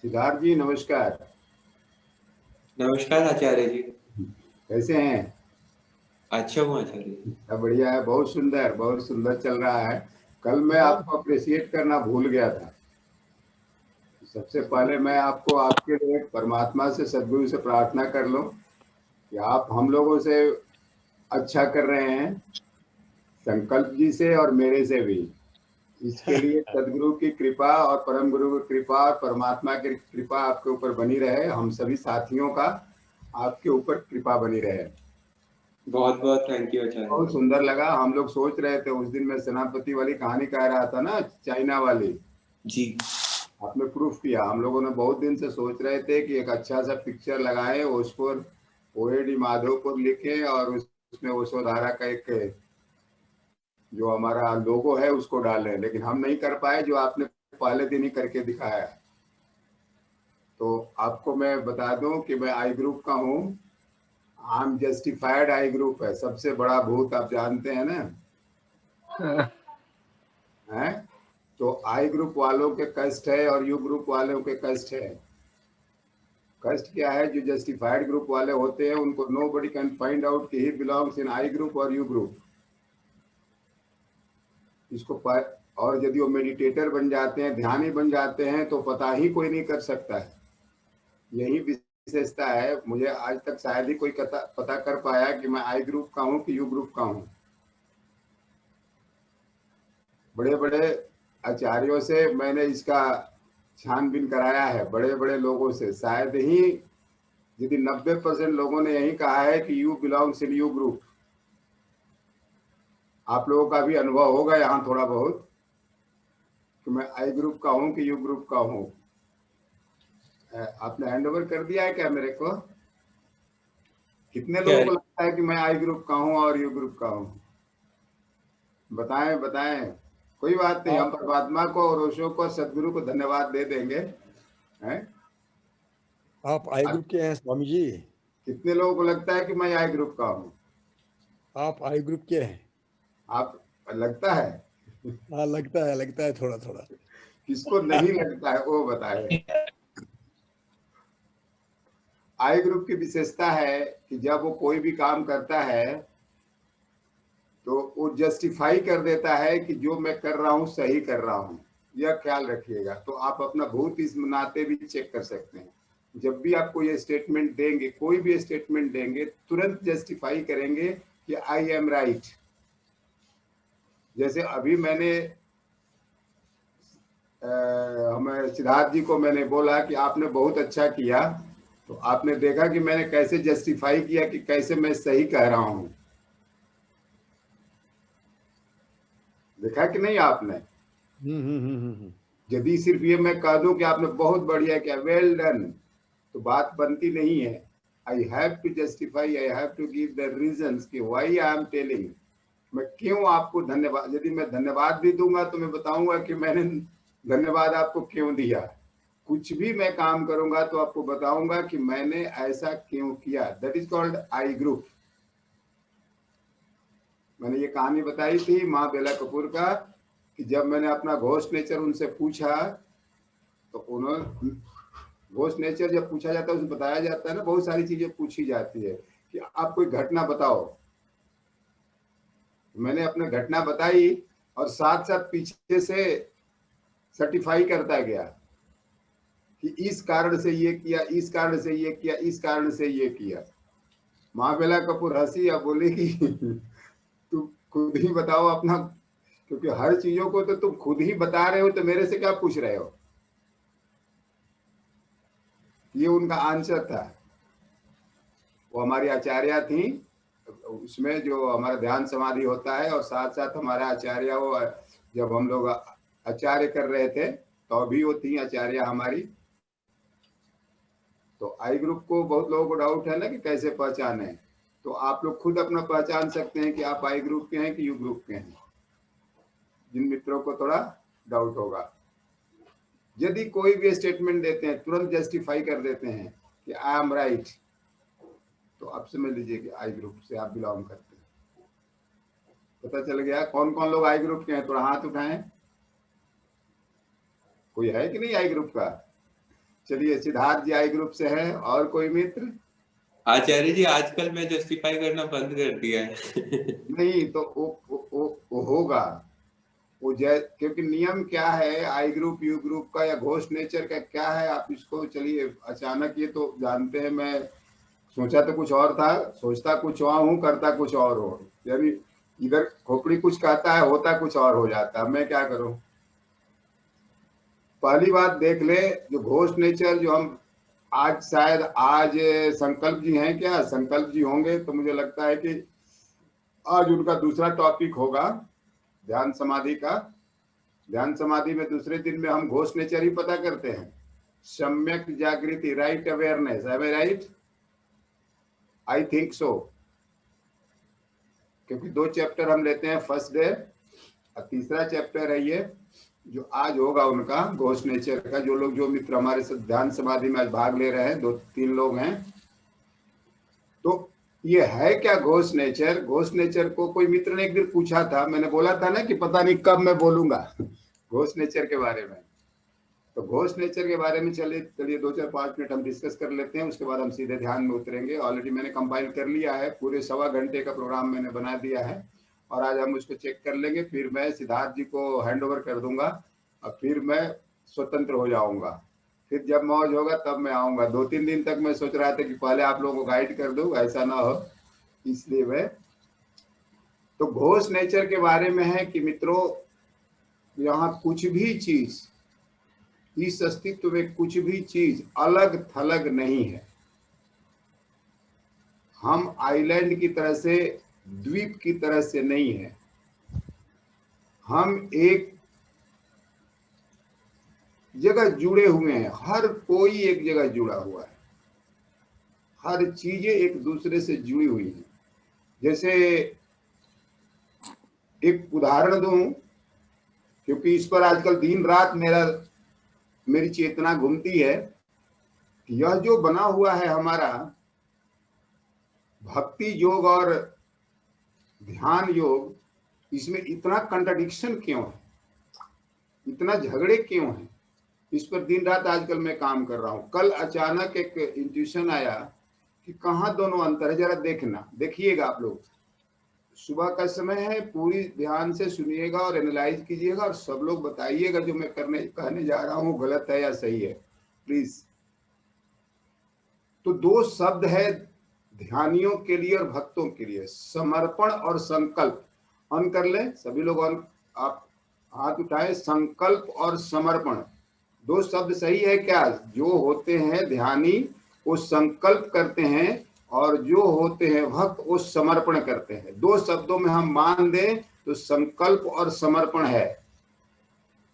सिद्धार्थ जी नमस्कार। नमस्कार आचार्य जी। कैसे हैं? अच्छा हूँ आचार्य जी। सब बढ़िया है। बहुत सुंदर चल रहा है। कल मैं आपको अप्रिशिएट करना भूल गया था। सबसे पहले मैं आपको आपके लिए परमात्मा से सद्गुरु से प्रार्थना कर लूं कि आप हम लोगों से अच्छा कर रहे हैं, संकल्प जी से और मेरे से भी। इसके लिए सदगुरु की कृपा और परम गुरु की कृपा और परमात्मा की कृपा आपके ऊपर बनी रहे। हम सभी साथियों का आपके ऊपर कृपा बनी रहे। बहुत बहुत थैंक यू आचार्य बहुत जी। सुंदर लगा। हम लोग सोच रहे थे उस दिन मैं सेनापति वाली कहानी कह रहा था ना, चाइना वाली। जी। आपने प्रूफ किया। हम लोगों ने बहुत दिन से सोच रहे थे कि एक अच्छा सा पिक्चर लगाएं, उस पर ओएडी माधोपुर लिखे और उसमें वसुधारा का एक जो हमारा लोगो है उसको डालें, लेकिन हम नहीं कर पाए जो आपने पहले दिन ही करके दिखाया। तो आपको मैं बता दूं कि मैं आई ग्रुप का हूँ। आम जस्टिफाइड आई ग्रुप है, सबसे बड़ा भूत आप जानते हैं ना। हैं? तो आई ग्रुप वालों के कष्ट है और यू ग्रुप वालों के कष्ट है। कष्ट क्या है? जो जस्टिफाइड ग्रुप वाले होते हैं उनको nobody can find out कि he belongs in I group और यू ग्रुप। इसको और यदि वो मेडिटेटर बन जाते हैं, ध्यानी बन जाते हैं, तो पता ही कोई नहीं कर सकता है। यही विशेषता है। मुझे आज तक शायद ही कोई पता कर पाया कि मैं आई ग्रुप का हूँ कि यू ग्रुप का हूँ। बड़े बड़े आचार्यों से मैंने इसका छानबीन कराया है, बड़े बड़े लोगों से। शायद ही यदि 90% लोगों ने यही कहा है कि you belongs in you group. आप लोगों का भी अनुभव होगा यहाँ थोड़ा बहुत कि मैं आई ग्रुप का हूँ कि यू ग्रुप का हूँ। आपने हैंड ओवर कर दिया है क्या मेरे को? कितने क्या लोगों को लगता है कि मैं आई ग्रुप का हूँ और यू ग्रुप का हूँ? बताएं बताएं। कोई बात नहीं, हम आप परमात्मा को और ओशो को सदगुरु को धन्यवाद दे देंगे। हैं? आप आई ग्रुप के हैं स्वामी जी। कितने लोगों को लगता है कि मैं आई ग्रुप का हूँ? आप आई ग्रुप के हैं। आप लगता है? हाँ, लगता है थोड़ा थोड़ा। किसको नहीं लगता है वो बताए। आई ग्रुप की विशेषता है कि जब वो कोई भी काम करता है तो वो जस्टिफाई कर देता है कि जो मैं कर रहा हूँ सही कर रहा हूँ। यह ख्याल रखिएगा। तो आप अपना भूत इस नाते भी चेक कर सकते हैं। जब भी आपको ये स्टेटमेंट देंगे, कोई भी स्टेटमेंट देंगे, तुरंत जस्टिफाई करेंगे कि आई एम राइट। जैसे अभी मैंने हमें सिद्धार्थ जी को मैंने बोला कि आपने बहुत अच्छा किया, तो आपने देखा कि मैंने कैसे जस्टिफाई किया कि कैसे मैं सही कह रहा हूं। देखा कि नहीं आपने? यदि सिर्फ ये मैं कह दूं कि आपने बहुत बढ़िया किया, वेल डन, तो बात बनती नहीं है। I have to justify, I have to give the reasons कि व्हाई आई एम टेलिंग। मैं क्यों आपको धन्यवाद, यदि मैं धन्यवाद भी दूंगा तो मैं बताऊंगा कि मैंने धन्यवाद आपको क्यों दिया। कुछ भी मैं काम करूंगा तो आपको बताऊंगा कि मैंने ऐसा क्यों किया। That is called I group. मैंने ये कहानी बताई थी माँ बेला कपूर का कि जब मैंने अपना घोस्ट नेचर उनसे पूछा, तो उन्होंने घोस्ट नेचर जब पूछा जाता है उसमें बताया जाता है ना, बहुत सारी चीजें पूछी जाती है कि आप कोई घटना बताओ। मैंने अपने घटना बताई और साथ साथ पीछे से सर्टिफाई करता गया कि इस कारण से ये किया, इस कारण से ये किया, इस कारण से ये किया। महाबेला कपूर हंसी और बोली कि तुम खुद ही बताओ अपना, क्योंकि हर चीजों को तो तुम खुद ही बता रहे हो, तो मेरे से क्या पूछ रहे हो। ये उनका आंसर था। वो हमारी आचार्य थी, उसमें जो हमारा ध्यान समाधि होता है और साथ साथ हमारा आचार्य वो, जब हम लोग आचार्य कर रहे थे तो भी वो थी आचार्य हमारी। तो आई ग्रुप को बहुत लोगों को डाउट है ना कि कैसे पहचाने। तो आप लोग खुद अपना पहचान सकते हैं कि आप आई ग्रुप के हैं कि यू ग्रुप के हैं। जिन मित्रों को थोड़ा डाउट होगा, यदि कोई भी स्टेटमेंट देते हैं तुरंत जस्टिफाई कर देते हैं कि आई एम राइट, तो आप समझ लीजिए कि आई ग्रुप से आप बिलोंग करते हैं। पता चल गया कौन कौन लोग आई ग्रुप के हैं? थोड़ा हाथ उठाएं। कोई है कि नहीं आई ग्रुप का? चलिए, सिद्धार्थ जी आई ग्रुप से है, और कोई मित्र? आचार्य जी आजकल मैं जस्टिफाई करना बंद कर दिया है। नहीं तो वो होगा, वो क्योंकि नियम क्या है आई ग्रुप यू ग्रुप का या घोष नेचर का क्या है, आप इसको चलिए अचानक ये तो जानते हैं, मैं सोचा तो कुछ और था, सोचता कुछ और हूँ, करता कुछ और हो, यानी इधर खोपड़ी कुछ कहता है, होता कुछ और हो जाता है, मैं क्या करूं। पहली बात देख ले, जो घोष नेचर जो हम आज शायद आज संकल्प जी हैं, क्या संकल्प जी होंगे, तो मुझे लगता है कि आज उनका दूसरा टॉपिक होगा ध्यान समाधि का। ध्यान समाधि में दूसरे दिन में हम घोष नेचर ही पता करते हैं, सम्यक जागृति, right awareness, am I right? I think so, क्योंकि 2 चैप्टर हम लेते हैं फर्स्ट डे, और तीसरा चैप्टर है ये जो आज होगा उनका घोष नेचर का। जो मित्र हमारे साथ ध्यान समाधि में आज भाग ले रहे हैं, 2-3 लोग हैं, तो ये है क्या घोष नेचर? घोष नेचर को कोई मित्र ने एक दिन पूछा था, मैंने बोला था ना कि पता नहीं कब मैं बोलूंगा घोष नेचर के बारे में। तो घोष नेचर के बारे में चलिए 2-4-5 मिनट हम डिस्कस कर लेते हैं, उसके बाद हम सीधे ध्यान में उतरेंगे। ऑलरेडी मैंने कंपाइल कर लिया है, पूरे 1.25 घंटे का प्रोग्राम मैंने बना दिया है, और आज हम उसको चेक कर लेंगे, फिर मैं सिद्धार्थ जी को हैंड ओवर कर दूंगा, और फिर मैं स्वतंत्र हो जाऊंगा। फिर जब मौज होगा तब मैं आऊंगा। 2-3 दिन तक मैं सोच रहा था कि पहले आप लोगों को गाइड कर दूं, ऐसा ना हो, इसलिए मैं तो घोष नेचर के बारे में है कि मित्रों, यहाँ कुछ भी चीज, इस अस्तित्व में कुछ भी चीज अलग थलग नहीं है। हम आइलैंड की तरह से, द्वीप की तरह से नहीं है, हम एक जगह जुड़े हुए हैं, हर कोई एक जगह जुड़ा हुआ है, हर चीजें एक दूसरे से जुड़ी हुई हैं। जैसे एक उदाहरण दूं, क्योंकि इस पर आजकल दिन रात मेरी चेतना घूमती है, यह जो बना हुआ है हमारा भक्ति योग और ध्यान योग, इसमें इतना कंट्राडिक्शन क्यों है, इतना झगड़े क्यों हैं? इस पर दिन रात आजकल मैं काम कर रहा हूं। कल अचानक एक इंट्यूशन आया कि कहाँ दोनों अंतर है, जरा देखिएगा आप लोग। सुबह का समय है, पूरी ध्यान से सुनिएगा और एनालाइज कीजिएगा, और सब लोग बताइएगा जो मैं कहने जा रहा हूँ गलत है या सही है, प्लीज। तो 2 शब्द है ध्यानियों के लिए और भक्तों के लिए, समर्पण और संकल्प। ऑन कर ले सभी लोग, ऑन, आप हाथ उठाए। संकल्प और समर्पण 2 शब्द सही है क्या? जो होते हैं ध्यानी वो संकल्प करते हैं, और जो होते हैं भक्त वो समर्पण करते हैं। 2 शब्दों में हम मान दें तो संकल्प और समर्पण है।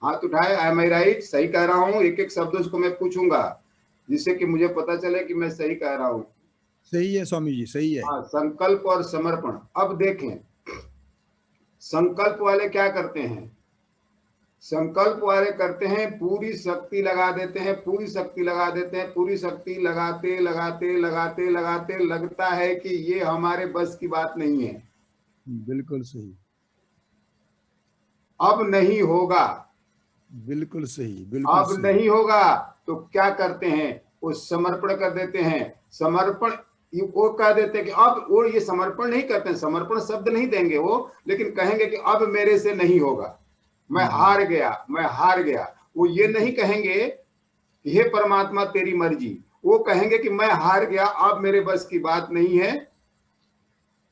हाथ उठाए, एम आई राइट? सही कह रहा हूं? एक एक शब्द उसको मैं पूछूंगा जिससे कि मुझे पता चले कि मैं सही कह रहा हूं। सही है स्वामी जी, सही है। हाँ, संकल्प और समर्पण। अब देखें, संकल्प वाले क्या करते हैं? संकल्प वाले करते हैं पूरी शक्ति लगा देते हैं, पूरी शक्ति लगा देते हैं, पूरी शक्ति लगाते लगाते लगाते लगाते लगता है कि ये हमारे बस की बात नहीं है, बिल्कुल सही, अब नहीं होगा, बिल्कुल सही, बिल्कुल अब सही। नहीं होगा। तो क्या करते हैं? वो समर्पण कर देते हैं। समर्पण वो कह देते हैं कि अब, वो ये समर्पण नहीं करते हैं, समर्पण शब्द नहीं देंगे वो, लेकिन कहेंगे कि अब मेरे से नहीं होगा, मैं हार गया, मैं हार गया। वो ये नहीं कहेंगे कि हे परमात्मा तेरी मर्जी, वो कहेंगे कि मैं हार गया, अब मेरे बस की बात नहीं है,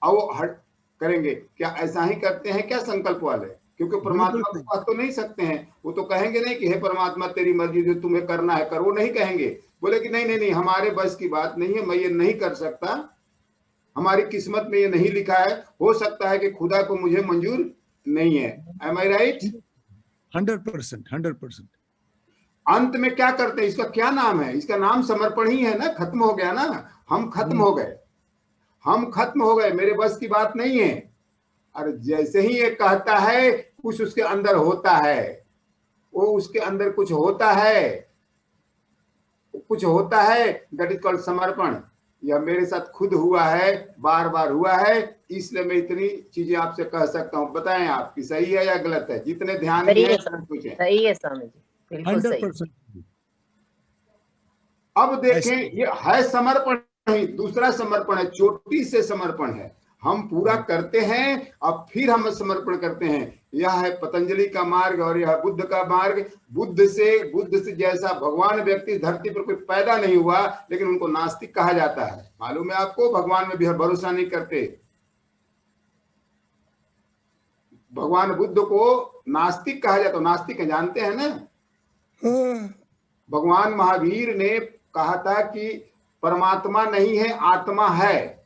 और वो हट करेंगे। क्या ऐसा ही करते हैं क्या संकल्प वाले? क्योंकि परमात्मा को कह तो नहीं सकते हैं, वो तो कहेंगे नहीं कि हे परमात्मा तेरी मर्जी, जो तुम्हें करना है कर, वो नहीं कहेंगे। बोले कि नहीं नहीं नहीं, हमारे बस की बात नहीं है, मैं ये नहीं कर सकता, हमारी किस्मत में ये नहीं लिखा है, हो सकता है कि खुदा को मुझे मंजूर नहीं है। M I right? 100%, 100%। अंत में क्या करते हैं? इसका क्या नाम है? इसका नाम समर्पण ही है ना। खत्म हो गया ना, हम खत्म हो गए, हम खत्म हो गए, मेरे बस की बात नहीं है। और जैसे ही ये कहता है कुछ उसके अंदर होता है, वो उसके अंदर कुछ होता है, कुछ होता है, दैट इज कॉल्ड समर्पण। यह मेरे साथ खुद हुआ है, बार बार हुआ है, इसलिए मैं इतनी चीजें आपसे कह सकता हूँ। बताएं आप कि सही है या गलत है? जितने ध्यान सही है है, पूछें। सही है स्वामी जी, बिल्कुल सही। 100%। अब देखें, ये है समर्पण ही, दूसरा समर्पण है, चोटी से समर्पण है। हम पूरा करते हैं अब फिर हम समर्पण करते हैं। यह है पतंजलि का मार्ग और यह बुद्ध का मार्ग। बुद्ध से जैसा भगवान व्यक्ति धरती पर कोई पैदा नहीं हुआ, लेकिन उनको नास्तिक कहा जाता है। मालूम है आपको, भगवान में भी भरोसा नहीं करते। भगवान बुद्ध को नास्तिक कहा जाता है। नास्तिक है, जानते हैं ना। भगवान महावीर ने कहा था कि परमात्मा नहीं है, आत्मा है।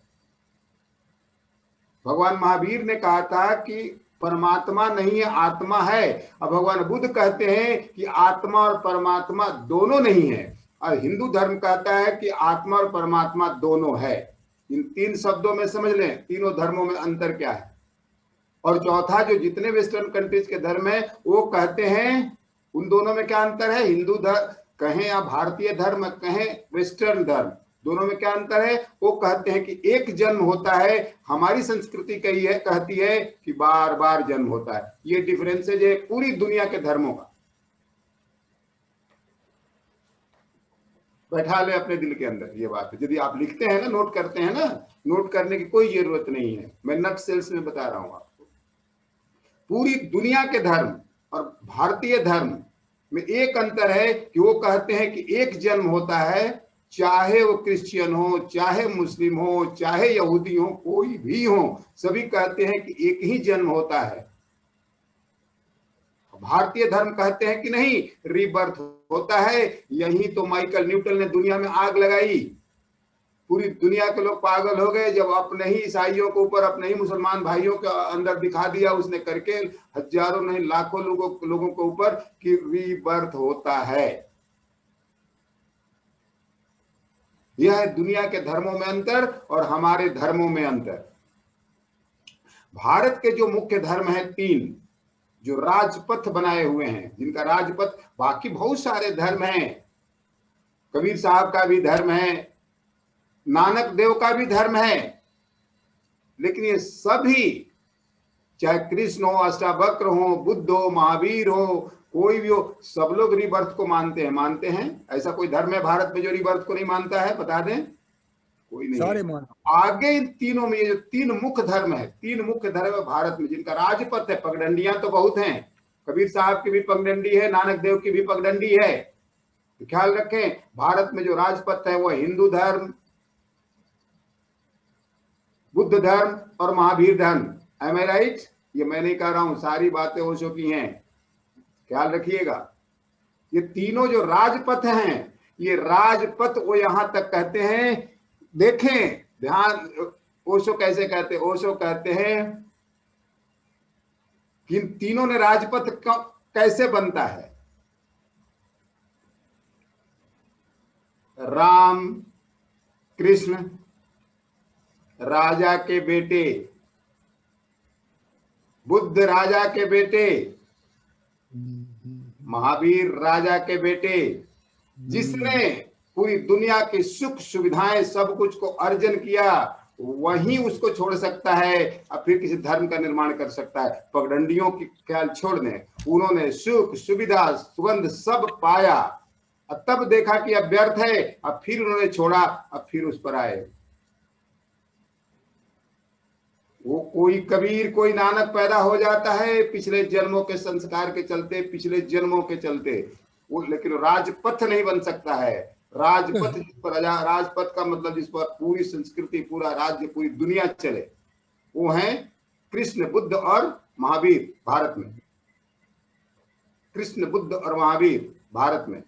भगवान महावीर ने कहा था कि परमात्मा नहीं है, आत्मा है। अब भगवान बुद्ध कहते हैं कि आत्मा और परमात्मा दोनों नहीं है। और हिंदू धर्म कहता है कि आत्मा और परमात्मा दोनों है। इन तीन शब्दों में समझ लें तीनों धर्मों में अंतर क्या है। और चौथा, जो जितने वेस्टर्न कंट्रीज के धर्म है वो कहते हैं, उन दोनों में क्या अंतर है। हिंदू धर्म कहें या भारतीय धर्म कहें, वेस्टर्न धर्म, दोनों में क्या अंतर है। वो कहते हैं कि एक जन्म होता है। हमारी संस्कृति कही है, कहती है कि बार बार जन्म होता है। ये डिफरेंसेज है पूरी दुनिया के धर्मों का। बैठा ले अपने दिल के अंदर ये बात। यदि आप लिखते हैं ना, नोट करते हैं ना, नोट करने की कोई जरूरत नहीं है। मैं नट सेल्स में बता रहा हूं आपको। पूरी दुनिया के धर्म और भारतीय धर्म में एक अंतर है कि वो कहते हैं कि एक जन्म होता है, चाहे वो क्रिश्चियन हो, चाहे मुस्लिम हो, चाहे यहूदी हो, कोई भी हो, सभी कहते हैं कि एक ही जन्म होता है। भारतीय धर्म कहते हैं कि नहीं, रीबर्थ होता है। यही तो माइकल न्यूटन ने दुनिया में आग लगाई। पूरी दुनिया के लोग पागल हो गए जब अपने ही ईसाइयों के ऊपर, अपने ही मुसलमान भाइयों के अंदर दिखा दिया उसने करके, हजारों नहीं लाखों लोगों के ऊपर कि रीबर्थ होता है। यह है दुनिया के धर्मों में अंतर और हमारे धर्मों में अंतर। भारत के जो मुख्य धर्म है तीन, जो राजपथ बनाए हुए हैं, जिनका राजपथ, बाकी बहुत सारे धर्म हैं। कबीर साहब का भी धर्म है, नानक देव का भी धर्म है, लेकिन ये सभी, चाहे कृष्ण हो, अष्टावक्र हो, बुद्ध हो, महावीर हो, कोई भी हो, सब लोग रीबर्थ को मानते हैं। ऐसा कोई धर्म है भारत में जो रीबर्थ को नहीं मानता है? बता दें, कोई नहीं सारे है। आगे इन तीनों में, ये जो तीन मुख्य धर्म है, तीन मुख्य धर्म है भारत में जिनका राजपथ है। पगडंडियां तो बहुत हैं, कबीर साहब की भी पगडंडी है, नानक देव की भी पगडंडी है। तो ख्याल रखें, भारत में जो राजपथ है वो हिंदू धर्म, बुद्ध धर्म और महावीर धर्म। M I right? ये मैं नहीं कह रहा हूं, सारी बातें ओशो की हैं, ख्याल रखिएगा। ये तीनों जो राजपथ हैं, ये राजपथ वो यहां तक कहते हैं, देखें ध्यान, ओशो कैसे कहते हैं। ओशो कहते हैं कि इन तीनों ने राजपथ कैसे बनता है। राम कृष्ण राजा के बेटे, बुद्ध राजा के बेटे, महावीर राजा के बेटे, जिसने पूरी दुनिया की सुख सुविधाएं सब कुछ को अर्जन किया, वही उसको छोड़ सकता है और फिर किसी धर्म का निर्माण कर सकता है। पगडंडियों की ख्याल छोड़ दें, उन्होंने सुख सुविधा सुगंध सब पाया और तब देखा कि अब व्यर्थ है, अब फिर उन्होंने छोड़ा, अब फिर उस पर आए। वो कोई कबीर कोई नानक पैदा हो जाता है पिछले जन्मों के संस्कार के चलते, पिछले जन्मों के चलते वो, लेकिन राजपथ नहीं बन सकता है। राजपथ जिस पर, राजपथ का मतलब जिस पर पूरी संस्कृति, पूरा राज्य, पूरी दुनिया चले, वो है कृष्ण, बुद्ध और महावीर भारत में। कृष्ण, बुद्ध और महावीर भारत में।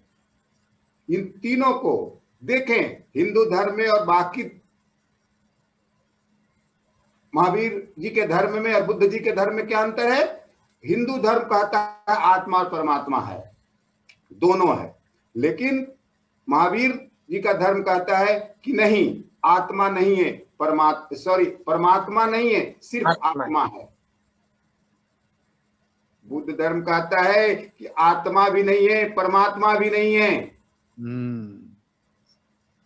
इन तीनों को देखें, हिंदू धर्म में और बाकी महावीर जी के धर्म में और बुद्ध जी के धर्म में क्या अंतर है। हिंदू धर्म कहता है आत्मा और परमात्मा है, दोनों है, लेकिन महावीर जी का धर्म कहता है कि नहीं, आत्मा नहीं है, परमात्मा नहीं है, सिर्फ आत्मा है। बुद्ध धर्म कहता है कि आत्मा भी नहीं है, परमात्मा भी नहीं है।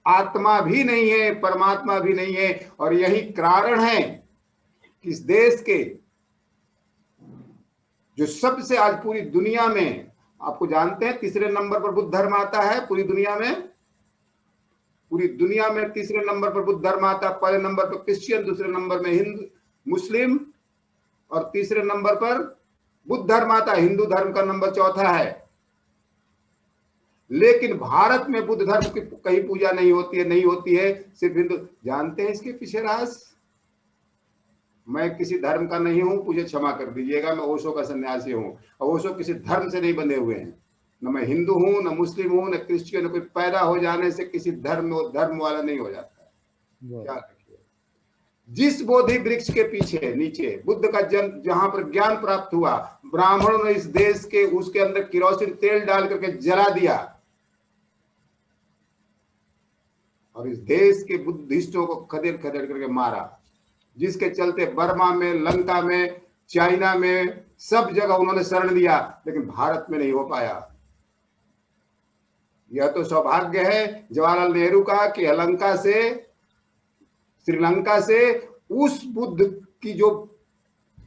आत्मा भी नहीं है, परमात्मा भी नहीं है। और यही कारण है कि इस देश के जो सबसे आज पूरी दुनिया में, आपको जानते हैं तीसरे नंबर पर बुद्ध धर्म आता है पूरी दुनिया में। पूरी दुनिया में तीसरे नंबर पर बुद्ध धर्म आता, पहले नंबर पर क्रिश्चियन, दूसरे नंबर में हिंदू मुस्लिम और तीसरे नंबर पर बुद्ध धर्म आता है। हिंदू धर्म का नंबर चौथा है। लेकिन भारत में बुद्ध धर्म की कहीं पूजा नहीं होती है, नहीं होती है, सिर्फ हिंदू। जानते हैं इसके पीछे राज? मैं किसी धर्म का नहीं हूं, मुझे क्षमा कर दीजिएगा, मैं ओशो का सन्यासी हूं। और ओशो किसी धर्म से नहीं बंधे हुए हैं, न मैं हिंदू हूं, न मुस्लिम हूं, न क्रिश्चियन। कोई पैदा हो जाने से किसी धर्म वाला नहीं हो जाता है। क्या रखिए, जिस बोधि वृक्ष के पीछे नीचे बुद्ध का जन्म, जहां पर ज्ञान प्राप्त हुआ, ब्राह्मणों ने इस देश के उसके अंदर किरोसिन तेल डाल करके जला दिया और इस देश के बुद्धिस्टों को खदेड़ खदेड़ करके मारा, जिसके चलते बर्मा में, लंका में, चाइना में, सब जगह उन्होंने शरण लिया, लेकिन भारत में नहीं हो पाया। यह तो सौभाग्य है जवाहरलाल नेहरू का कि लंका से, श्रीलंका से उस बुद्ध की जो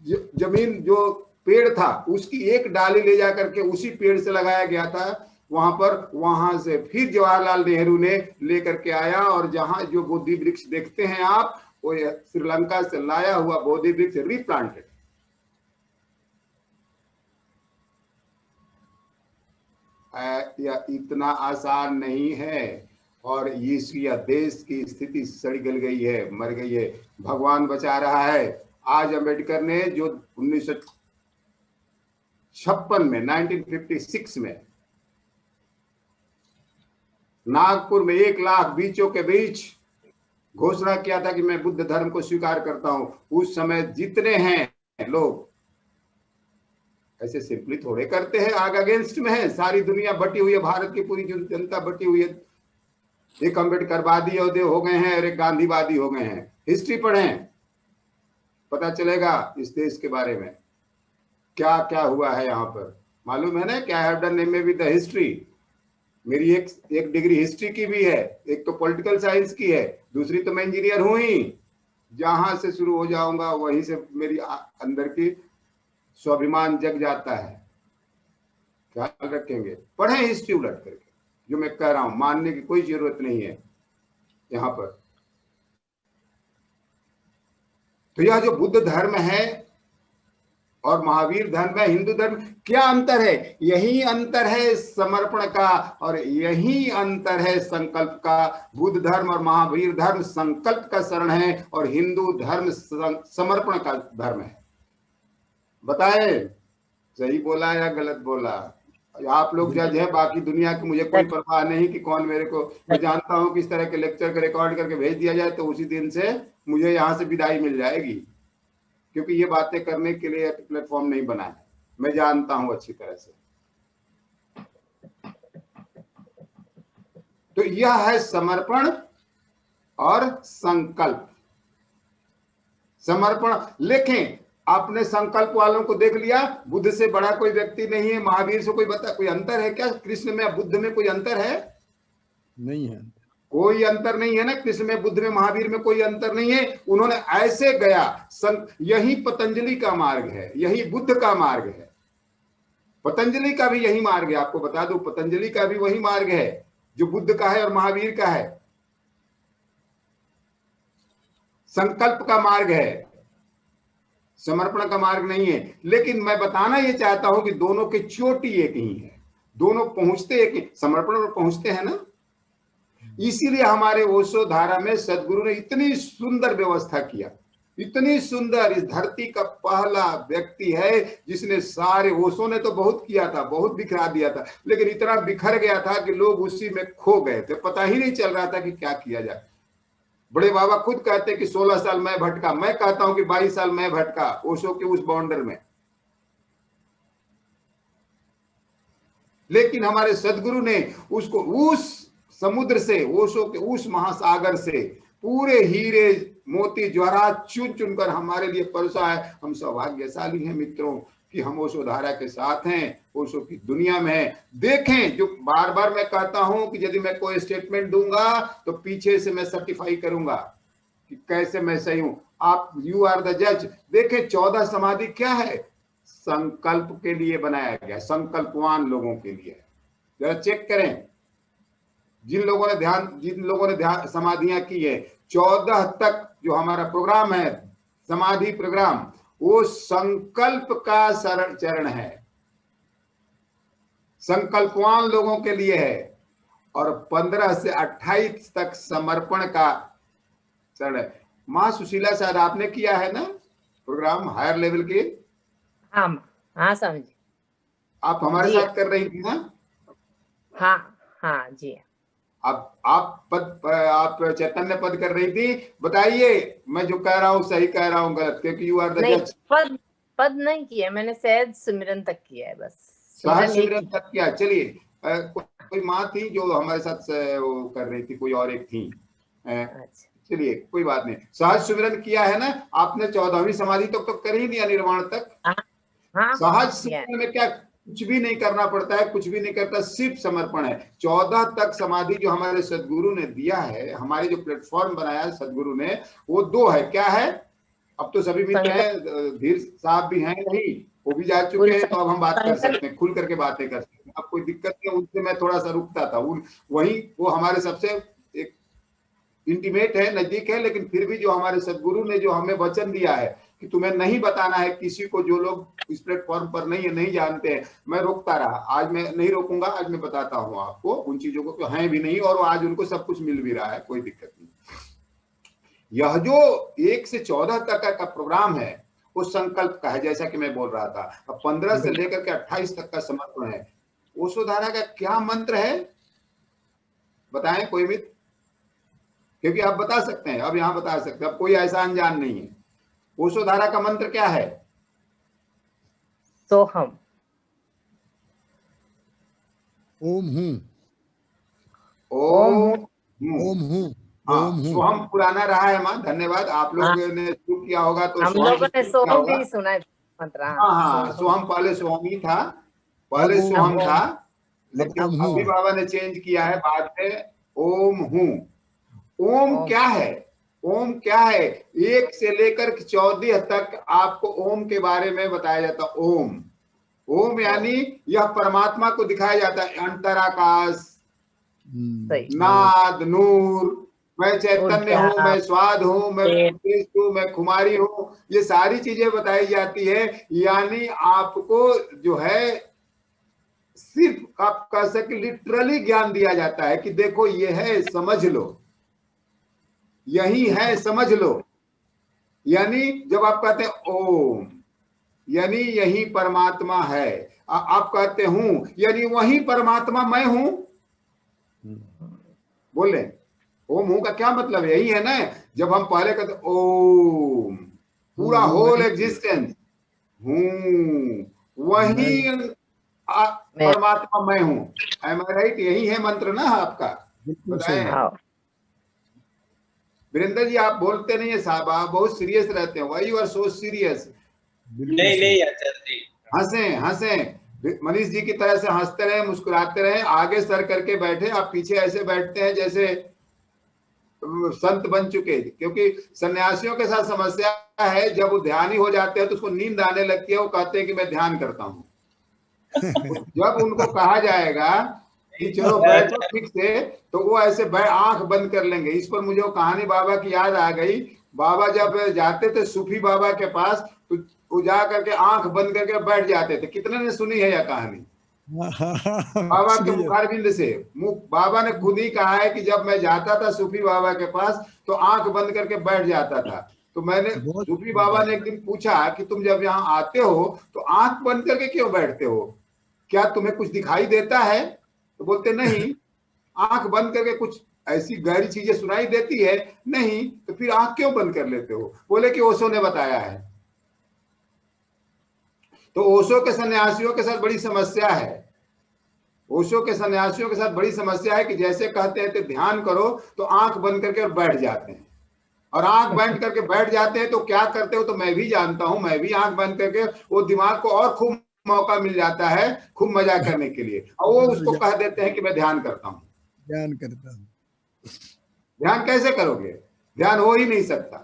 जमीन, जो पेड़ था, उसकी एक डाली ले जाकर के उसी पेड़ से लगाया गया था वहां पर। वहां से फिर जवाहरलाल नेहरू ने लेकर के आया, और जहां जो बोधि वृक्ष देखते हैं आप, वो श्रीलंका से लाया हुआ बोधि वृक्ष रिप्लांटेड। यह इतना आसान नहीं है, और यह देश की स्थिति सड़ गल गई है, मर गई है। भगवान बचा रहा है। आज अम्बेडकर ने जो 1956 में, 1956 में नागपुर में 1 लाख बीचों के बीच घोषणा किया था कि मैं बुद्ध धर्म को स्वीकार करता हूं। उस समय जितने हैं लोग ऐसे सिंपली थोड़े करते हैं, आग अगेंस्ट में है। सारी दुनिया बटी हुई है, भारत की पूरी जनता बटी हुई है। एक अम्बेडकरवादी हो गए हैं और एक गांधीवादी हो गए हैं। हिस्ट्री पढ़ें, पता चलेगा इस देश के बारे में क्या क्या हुआ है। यहाँ पर मालूम है ना क्या? I have done MA with the history. मेरी एक डिग्री हिस्ट्री की भी है, एक तो पॉलिटिकल साइंस की है, दूसरी तो मैं इंजीनियर हूं ही। जहां से शुरू हो जाऊंगा वहीं से मेरी अंदर की स्वाभिमान जग जाता है। ख्याल रखेंगे, पढ़ें हिस्ट्री उलट करके। जो मैं कह रहा हूं मानने की कोई जरूरत नहीं है यहां पर। तो यह जो बुद्ध धर्म है और महावीर धर्म है, हिंदू धर्म, क्या अंतर है? यही अंतर है समर्पण का, और यही अंतर है संकल्प का। बुद्ध धर्म और महावीर धर्म संकल्प का शरण है, और हिंदू धर्म समर्पण का धर्म है। बताए सही बोला या गलत बोला? आप लोग जज है, बाकी दुनिया की मुझे कोई परवाह नहीं कि कौन मेरे को। मैं जानता हूं कि इस तरह के लेक्चर को रिकॉर्ड करके भेज दिया जाए तो उसी दिन से मुझे यहां से विदाई मिल जाएगी, क्योंकि ये बातें करने के लिए प्लेटफॉर्म नहीं बना है। मैं जानता हूं अच्छी तरह से। तो यह है समर्पण और संकल्प। समर्पण लिखें, आपने संकल्प वालों को देख लिया। बुद्ध से बड़ा कोई व्यक्ति नहीं है, महावीर से कोई अंतर है क्या? कृष्ण में बुद्ध में कोई अंतर है? नहीं है, कोई अंतर नहीं है ना। कृष्ण में, बुद्ध में, महावीर में कोई अंतर नहीं है। उन्होंने ऐसे गया। यही पतंजलि का मार्ग है, यही बुद्ध का मार्ग है। पतंजलि का भी यही मार्ग है। आपको बता दूं, पतंजलि का भी वही मार्ग है जो बुद्ध का है और महावीर का है। संकल्प का मार्ग है, समर्पण का मार्ग नहीं है। लेकिन मैं बताना यह चाहता हूं कि दोनों की चोटी एक ही है, दोनों पहुंचते एक, समर्पण पर पहुंचते हैं ना। इसीलिए हमारे ओशो धारा में सदगुरु ने इतनी सुंदर व्यवस्था किया, इतनी सुंदर। इस धरती का पहला व्यक्ति है जिसने सारे, ओशो ने तो बहुत किया था, बहुत बिखरा दिया था, लेकिन इतना बिखर गया था कि लोग उसी में खो गए थे, पता ही नहीं चल रहा था कि क्या किया जाए। बड़े बाबा खुद कहते कि 16 साल मैं भटका, मैं कहता हूं कि 22 साल मैं भटका ओशो के उस बाउंडर में। लेकिन हमारे सदगुरु ने उसको उस समुद्र से, ओशो के उस महासागर से पूरे हीरे मोती जवाहरात चुन चुनकर हमारे लिए परोसा है। हम सौभाग्यशाली हैं मित्रों कि हम ओशो धारा के साथ हैं, ओशो की दुनिया में हैं। देखें, जो बार बार मैं कहता हूं कि यदि मैं कोई स्टेटमेंट दूंगा तो पीछे से मैं सर्टिफाई करूंगा कि कैसे मैं सही हूं। आप, यू आर द जज। देखें 14 समाधि क्या है? संकल्प के लिए बनाया गया, संकल्पवान लोगों के लिए। जरा चेक करें, जिन लोगों ने ध्यान समाधियां की है, 14 तक जो हमारा प्रोग्राम है, समाधि प्रोग्राम, वो संकल्प का चरण है, संकल्पवान लोगों के लिए है। और 15 से 28 तक समर्पण का चरण है। माँ सुशीला, शायद आपने किया है ना प्रोग्राम हायर लेवल के? हाँ हाँ स्वामी जी। आप हमारे साथ कर रही थी ना? हाँ हाँ जी। आप चैतन्य पद कर रही थी। बताइए मैं जो कह रहा हूँ सही कह रहा हूँ गलत, क्योंकि यू आर द जज। पद नहीं किया मैंने, सहज सिमरन तक किया है बस। सहज सिमरन तक किया। चलिए, कोई माँ थी जो हमारे साथ वो कर रही थी, कोई और एक थी। चलिए कोई बात नहीं, सहज सिमरन किया है ना आपने? 14वीं समाधि तक तो कर ही दिया, निर्वाण तक। सहज सिमरन में क्या कुछ भी नहीं करना पड़ता है, कुछ भी नहीं करता, सिर्फ समर्पण है। 14 तक समाधि जो हमारे सदगुरु ने दिया है, हमारे जो प्लेटफॉर्म बनाया है सदगुरु ने, वो 2 है। क्या है? अब तो सभी मित्र हैं, धीर साहब भी हैं नहीं, वो भी जा चुके हैं, तो अब हम बात कर सकते हैं, खुल करके बातें कर सकते हैं। अब कोई दिक्कत नहीं, उनसे मैं थोड़ा सा रुकता था। वही वो हमारे सबसे एक इंटीमेट है, नजदीक है, लेकिन फिर भी जो हमारे सदगुरु ने जो हमें वचन दिया है कि तुम्हें नहीं बताना है किसी को, जो लोग इस प्लेटफॉर्म पर नहीं है, नहीं जानते हैं, मैं रोकता रहा। आज मैं नहीं रोकूंगा, आज मैं बताता हूँ आपको उन चीजों को, तो हैं भी नहीं, और आज उनको सब कुछ मिल भी रहा है, कोई दिक्कत नहीं। यह जो 1 से 14 तक का प्रोग्राम है, वो संकल्प का है, जैसा कि मैं बोल रहा था। अब 15 से लेकर के 28 तक का समर्पण है। ओशो धारा का क्या मंत्र है बताएं कोई मित्र? क्योंकि आप बता सकते हैं, अब यहाँ बता सकते हैं, अब कोई ऐसा अनजान नहीं है। ओशो धारा का मंत्र क्या है? सोहम। ओम हूँ। ओम हूँ। सोहम पुराना रहा है माँ, धन्यवाद। आप लोग ने शुरू किया होगा तो हम लोगों ने सोहम भी सुना है मंत्र। हाँ, सोहम पहले सोहम ही था, पहले सोहम था, लेकिन अभी बाबा ने चेंज किया है बाद में ओम हूँ। ओम क्या है? ओम क्या है? 1 से लेकर 14 तक आपको ओम के बारे में बताया जाता। ओम, ओम यानी यह परमात्मा को दिखाया जाता है, अंतराकाश, नाद, नूर, मैं चैतन्य हूँ, मैं स्वाद हूँ, मैं हूँ, मैं खुमारी हूँ, ये सारी चीजें बताई जाती है। यानी आपको जो है सिर्फ आप कह सके लिटरली ज्ञान दिया जाता है कि देखो ये है, समझ लो, यही है, समझ लो। यानी जब आप कहते हैं ओम, यानी यही परमात्मा है। आप कहते हूं, यानी वही परमात्मा मैं हूं। बोले ओम हूं का क्या मतलब? यही है ना। जब हम पहले कहते ओम, पूरा होल एग्जिस्टेंस हूं, वही परमात्मा मैं हूं। M I right? यही है मंत्र ना आपका? बताएं वीरेंद्र जी, आप बोलते नहीं है साहब, आप बहुत सीरियस रहते हैं। Why you are so serious? नहीं आचार्य जी। हंसे मनीष जी की तरह से हंसते रहे, मुस्कुराते रहे, आगे सर करके बैठे। आप पीछे ऐसे बैठते हैं जैसे संत बन चुके। क्योंकि सन्यासियों के साथ समस्या है, जब वो ध्यानी हो जाते हैं तो उसको नींद आने लगती है, वो कहते हैं कि मैं ध्यान करता हूँ। जब उनको कहा जाएगा कि चलो बैठो ठीक से, तो वो ऐसे आंख बंद कर लेंगे। इस पर मुझे वो कहानी बाबा की याद आ गई। बाबा जब जाते थे सूफी बाबा के पास, तो वो जा करके आंख बंद करके बैठ जाते थे। कितने ने सुनी है यह कहानी? बाबा के मुखारबिंद से। बाबा ने खुद ही कहा है कि जब मैं जाता था सूफी बाबा के पास तो आंख बंद करके बैठ जाता था। तो मैंने सूफी बाबा ने एक दिन पूछा कि तुम जब यहाँ आते हो तो आंख बंद करके क्यों बैठते हो? क्या तुम्हें कुछ दिखाई देता है? तो बोलते नहीं। आंख बंद करके कुछ ऐसी गहरी चीजें सुनाई देती है? नहीं। तो फिर आंख क्यों बंद कर लेते हो? बोले कि ओशो ने बताया है। तो ओशो के सन्यासियों के साथ बड़ी समस्या है। ओशो के सन्यासियों के साथ बड़ी समस्या है कि जैसे कहते हैं तो ध्यान करो, तो आंख बंद करके बैठ जाते हैं। और आंख बंद करके बैठ जाते हैं तो क्या करते हो तो मैं भी जानता हूं। मैं भी आंख बंद करके, वो दिमाग को और खूब मौका मिल जाता है खूब मजा करने के लिए, और वो उसको कह देते हैं कि मैं ध्यान करता हूं। ध्यान कैसे करोगे? ध्यान हो ही नहीं सकता।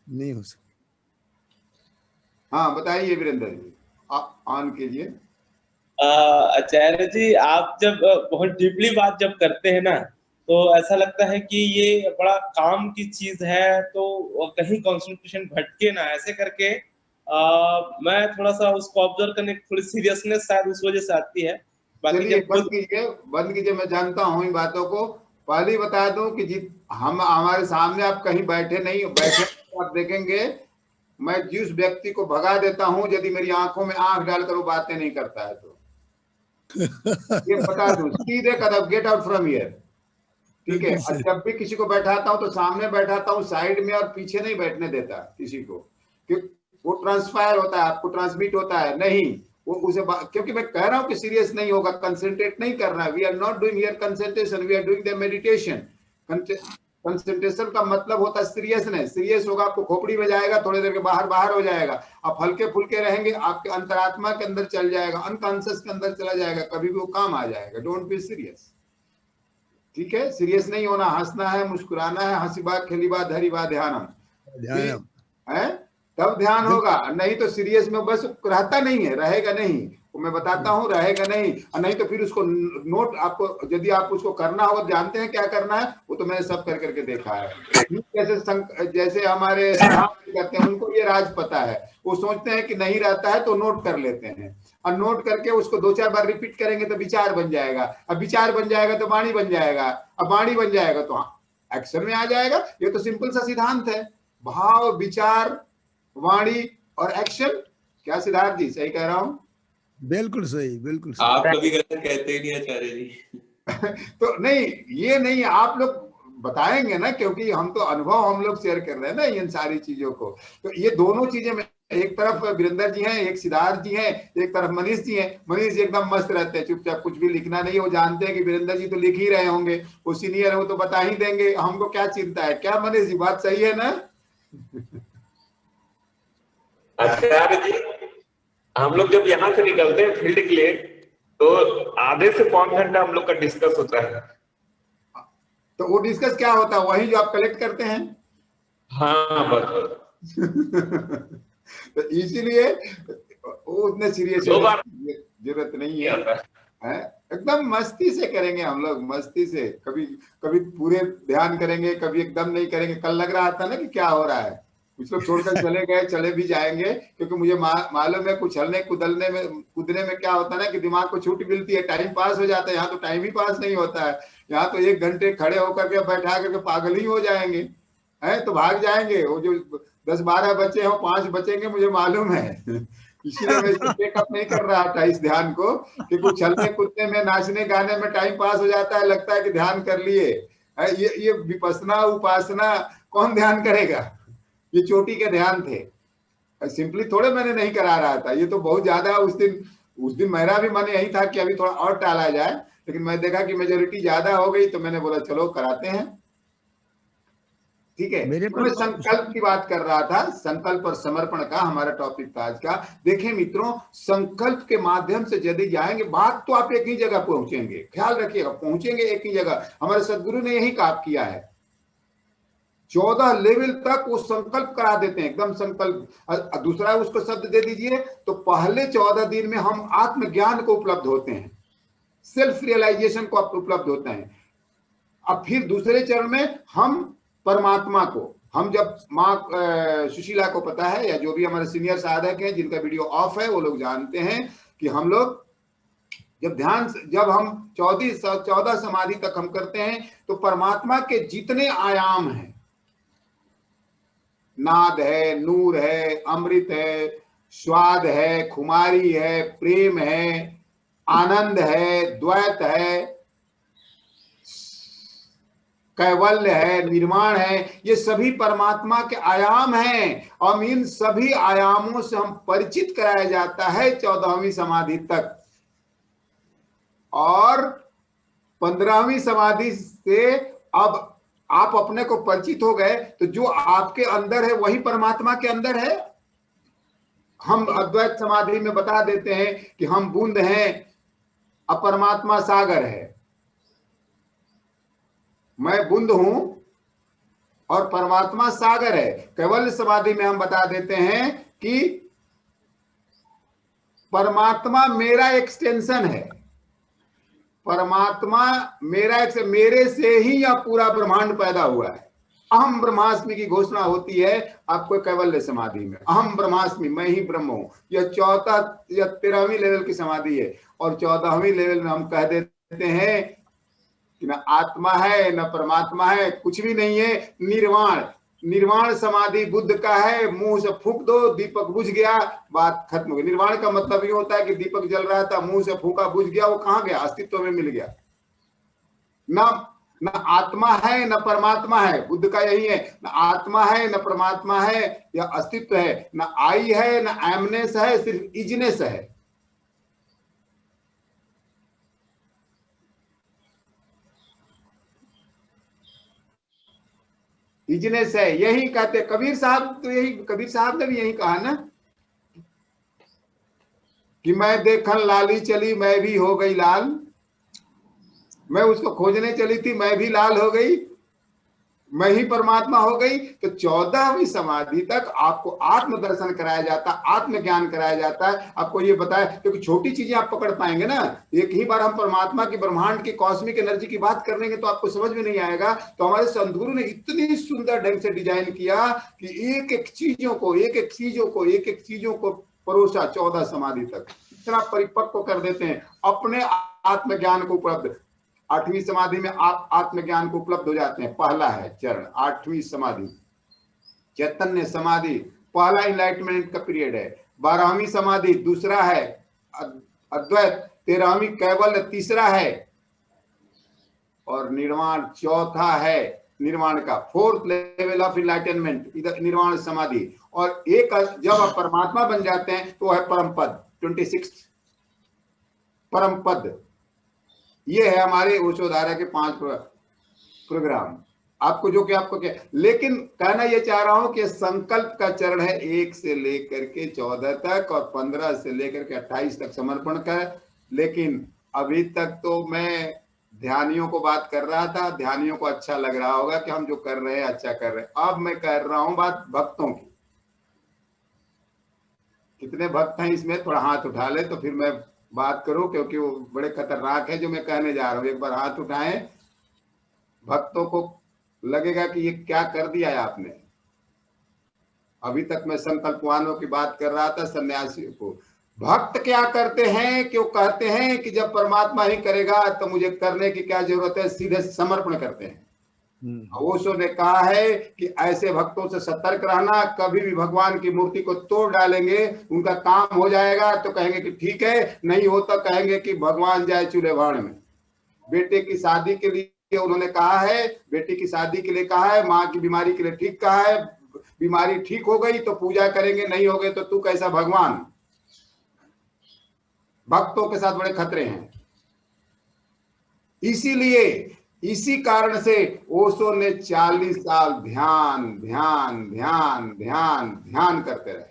नहीं हो सकता। हाँ बताइए वीरेंद्र जी, आप ऑन कीजिए। आचार्य जी, आप जब बहुत डीपली बात जब करते हैं ना, तो ऐसा लगता है कि ये बड़ा काम की चीज है, तो कहीं कंसंट्रेशन भटके ना, ऐसे करके मैं थोड़ा सा उसको ऑब्जर्व करने की थोड़ी सीरियसनेस शायद उस वजह से आती है। बाकी चलिए जब बंद कीजिए, मैं जानता हूँ इन बातों को। पहले ही बता दूं कि हम हमारे सामने आप कहीं बैठे आप देखेंगे मैं जिस व्यक्ति को भगा देता हूं यदि मेरी आंखों में आंख डालकर वो बातें नहीं करता है तो ये बता दूं, सीधे कदम, गेट आउट फ्रॉम हियर। ठीक है, और जब भी किसी को बैठाता हूं तो सामने बैठाता हूं, साइड में और पीछे नहीं बैठने देता किसी को, क्योंकि वो ट्रांसफायर होता है, आपको ट्रांसमिट होता है नहीं वो उसे, क्योंकि मैं कह रहा हूं कि सीरियस नहीं होगा, कंसंट्रेट नहीं करना। We are not doing here concentration, we are doing the meditation. Concentration का मतलब होता है सीरियसनेस। सीरियस होगा आपको खोपड़ी में जाएगा, थोड़ी देर के बाहर हो जाएगा। आप हल्के फुल्के रहेंगे, आपके अंतरात्मा के अंदर चल जाएगा, अनकॉन्शियस के अंदर चला जाएगा, कभी भी वो काम आ जाएगा। Don't be serious. ठीक है, सीरियस नहीं होना, हंसना है, मुस्कुराना है, हंसी बात खेली बात धरी बात ध्यानम है, तब ध्यान होगा। नहीं तो सीरियस में बस रहता नहीं है, रहेगा नहीं। वो मैं बताता हूँ, रहेगा नहीं। और नहीं तो फिर उसको नोट, आपको यदि आप उसको करना होगा, जानते हैं क्या करना है, वो तो मैंने सब कर करके देखा है। जैसे हमारे करते हैं, उनको ये राज पता है। वो सोचते हैं कि नहीं रहता है तो नोट कर लेते हैं, और नोट करके उसको 2-4 बार रिपीट करेंगे तो विचार बन जाएगा, अब विचार बन जाएगा तो वाणी बन जाएगा, अब वाणी बन जाएगा तो एक्शन में आ जाएगा। ये तो सिंपल सा सिद्धांत है, भाव, विचार, वाणी और एक्शन। क्या सिद्धार्थ जी, सही कह रहा हूं? बिल्कुल सही, बिल्कुल सही। आप कभी गलत कहते ही नहीं आचार्य जी। तो नहीं, ये नहीं, आप लोग बताएंगे ना, क्योंकि हम तो अनुभव हम लोग शेयर कर रहे हैं ना इन सारी चीजों को। तो ये दोनों चीजें, एक तरफ वीरेंद्र जी हैं, एक सिद्धार्थ जी हैं, एक तरफ मनीष जी हैं। मनीष जी एकदम मस्त रहते हैं, चुपचाप, कुछ भी लिखना नहीं है। वो जानते हैं कि वीरेंद्र जी तो लिख ही रहे होंगे, वो सीनियर है, वो तो बता ही देंगे, हमको क्या चिंता है। क्या मनीष जी, बात सही है ना? आचार्य जी, हम लोग जब यहाँ से निकलते हैं फील्ड के लिए, तो आधे से पौन घंटा हम लोग का डिस्कस होता है। तो वो डिस्कस क्या होता है? वही जो आप कलेक्ट करते हैं। हाँ बस। तो इसीलिए वो उतने सीरियस जरूरत नहीं है। एकदम मस्ती से करेंगे हम लोग, मस्ती से। कभी कभी पूरे ध्यान करेंगे, कभी एकदम नहीं करेंगे। कल लग रहा था ना कि क्या हो रहा है, कुछ लोग छोड़कर चले गए, चले भी जाएंगे, क्योंकि मुझे मालूम है कुचलने कूदने में क्या होता है ना कि दिमाग को छूट मिलती है, टाइम पास हो जाता है। यहाँ तो टाइम ही पास नहीं होता है, यहाँ तो 1 घंटे खड़े होकर के बैठा करके पागल ही हो जाएंगे, है तो भाग जाएंगे। वो जो 10-12 बच्चे हो, 5 बचेंगे मुझे मालूम है। इसीलिए मैं इसको टेकअप नहीं कर रहा था इस ध्यान को, कि कुछ चलने कूदने में, नाचने गाने में टाइम पास हो जाता है, लगता है कि ध्यान कर लिए। ये विपස්සना उपासना कौन ध्यान करेगा? ये चोटी के ध्यान थे, सिंपली थोड़े मैंने नहीं करा रहा था। ये तो बहुत ज्यादा उस दिन मेरा भी मन यही था कि अभी थोड़ा और टाला जाए, लेकिन मैं देखा कि मेजोरिटी ज्यादा हो गई, तो मैंने बोला चलो कराते हैं। ठीक है, मैं संकल्प की बात कर रहा था, संकल्प और समर्पण का हमारा टॉपिक था आज का। देखें मित्रों, संकल्प के माध्यम से यदि जाएंगे, बात तो आप एक ही जगह पहुंचेंगे, ख्याल रखिएगा, पहुंचेंगे एक ही जगह। हमारे सदगुरु ने यही काम किया है, 14 लेवल तक वो संकल्प करा देते हैं, एकदम संकल्प। दूसरा उसको शब्द दे दीजिए, तो पहले 14 दिन में हम आत्मज्ञान को उपलब्ध होते हैं, सेल्फ रियलाइजेशन को उपलब्ध होते हैं। अब फिर दूसरे चरण में हम परमात्मा को, हम जब माँ सुशीला को पता है, या जो भी हमारे सीनियर साधक हैं जिनका वीडियो ऑफ है, वो लोग जानते हैं कि हम लोग जब हम 14 समाधि तक हम करते हैं, तो परमात्मा के जितने आयाम हैं, नाद है, नूर है, अमृत है, स्वाद है, खुमारी है, प्रेम है, आनंद है, द्वैत है, कैवल्य है, निर्माण है, ये सभी परमात्मा के आयाम हैं। और इन सभी आयामों से हम परिचित कराया जाता है 14वीं समाधि तक। और 15वीं समाधि से अब आप अपने को परिचित हो गए, तो जो आपके अंदर है वही परमात्मा के अंदर है। हम अद्वैत समाधि में बता देते हैं कि हम बूंद हैं, अब परमात्मा सागर है। मैं बूंद हूं और परमात्मा सागर है। कैवल्य समाधि में हम बता देते हैं कि परमात्मा मेरा एक्सटेंशन है, परमात्मा मेरे से ही यह पूरा ब्रह्मांड पैदा हुआ है। अहम ब्रह्मास्मि की घोषणा होती है आपको कैवल्य समाधि में। अहम ब्रह्मास्मि, मैं ही ब्रह्म हूं। यह 13वीं लेवल की समाधि है। और 14वीं लेवल में हम कह देते हैं कि न आत्मा है न परमात्मा है, कुछ भी नहीं है, निर्वाण। निर्वाण समाधि बुद्ध का है। मुंह से फूंक दो, दीपक बुझ गया, बात खत्म हो गई। निर्वाण का मतलब ये होता है कि दीपक जल रहा था, मुंह से फूंका, बुझ गया, वो कहां गया? अस्तित्व में मिल गया। न आत्मा है न परमात्मा है, बुद्ध का यही है। न आत्मा है न परमात्मा है, यह अस्तित्व है। न आई है न एमनेस है, सिर्फ इजनेस है। इजनेस है, यही कहते कबीर साहब। तो यही कबीर साहब ने भी यही कहा ना कि मैं देखन लाली चली मैं भी हो गई लाल। मैं उसको खोजने चली थी, मैं भी लाल हो गई, मैं ही परमात्मा हो गई। तो 14वीं समाधि तक आपको आत्म दर्शन कराया जाता, आत्मज्ञान कराया जाता है। आपको ये बताया, क्योंकि छोटी चीजें आप पकड़ पाएंगे ना। एक ही बार हम परमात्मा की, ब्रह्मांड की, कॉस्मिक एनर्जी की बात कर लेंगे तो आपको समझ में नहीं आएगा। तो हमारे सद्गुरु ने इतनी सुंदर ढंग से डिजाइन किया कि एक एक चीजों को परोसा 14 समाधि तक, इतना परिपक्व कर देते हैं, अपने आत्मज्ञान को उपलब्ध। 8वीं समाधि में आप आत्मज्ञान को उपलब्ध हो जाते हैं। पहला है चरण 8वीं समाधि, चैतन्य समाधि, पहला इनलाइटमेंट का पीरियड है। 12वीं समाधि दूसरा है अद्वैत, 13वीं कैवल्य तीसरा है, और निर्वाण चौथा है। निर्वाण का 4th लेवल ऑफ इनलाइटमेंट, इधर निर्वाण समाधि। और एक जब आप परमात्मा बन जाते हैं तो है परम पद, 26 परम पद। ये है हमारे ओशोधारा के 5 प्रोग्राम। आपको क्या, लेकिन कहना ये चाह रहा हूं कि संकल्प का चरण है 1 से लेकर के 14 तक, और 15 से लेकर के 28 तक समर्पण कर। लेकिन अभी तक तो मैं ध्यानियों को बात कर रहा था, ध्यानियों को अच्छा लग रहा होगा कि हम जो कर रहे हैं अच्छा कर रहे हैं। अब मैं कर रहा हूं बात भक्तों की। कितने भक्त हैं इसमें? थोड़ा हाथ उठा ले तो फिर मैं बात करूं, क्योंकि वो बड़े खतरनाक है जो मैं कहने जा रहा हूं। एक बार हाथ उठाएं, भक्तों को लगेगा कि ये क्या कर दिया है आपने। अभी तक मैं संकल्पवानों की बात कर रहा था, सन्यासियों को। भक्त क्या करते हैं, क्यों कहते हैं कि जब परमात्मा ही करेगा तो मुझे करने की क्या जरूरत है, सीधे समर्पण करते हैं। ओशो ने कहा है कि ऐसे भक्तों से सतर्क रहना, कभी भी भगवान की मूर्ति को तोड़ डालेंगे, उनका काम हो जाएगा तो कहेंगे कि ठीक है, नहीं हो तो कहेंगे कि भगवान जाए चूल्हे भाड़ में। बेटे की शादी के लिए उन्होंने कहा है, बेटी की शादी के लिए कहा है, माँ की बीमारी के लिए ठीक कहा है। बीमारी ठीक हो गई तो पूजा करेंगे, नहीं हो गए तो तू कैसा भगवान। भक्तों के साथ बड़े खतरे हैं। इसीलिए इसी कारण से ओशो ने 40 साल ध्यान ध्यान ध्यान ध्यान ध्यान करते रहे।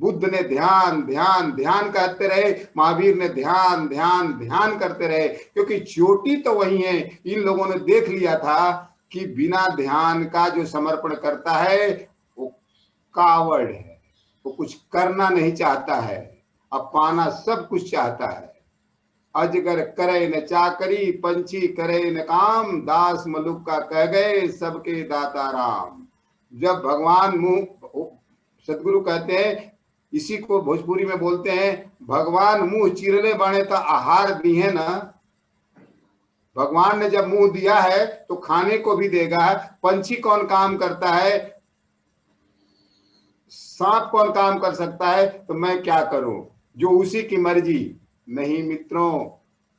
बुद्ध ने ध्यान ध्यान ध्यान करते रहे, महावीर ने ध्यान ध्यान ध्यान करते रहे, क्योंकि चोटी तो वही है। इन लोगों ने देख लिया था कि बिना ध्यान का जो समर्पण करता है वो कावड़ है, वो कुछ करना नहीं चाहता है, अब पाना सब कुछ चाहता है। अजगर करे न चाकरी, पंछी करे न काम, दास मलुक का कह गए सबके दाता राम। जब भगवान मुंह, सदगुरु कहते हैं, इसी को भोजपुरी में बोलते हैं, भगवान मुंह चिरले बने तो आहार दिए ना। भगवान ने जब मुंह दिया है तो खाने को भी देगा। पंछी कौन काम करता है, सांप कौन काम कर सकता है, तो मैं क्या करूं, जो उसी की मर्जी। नहीं मित्रों,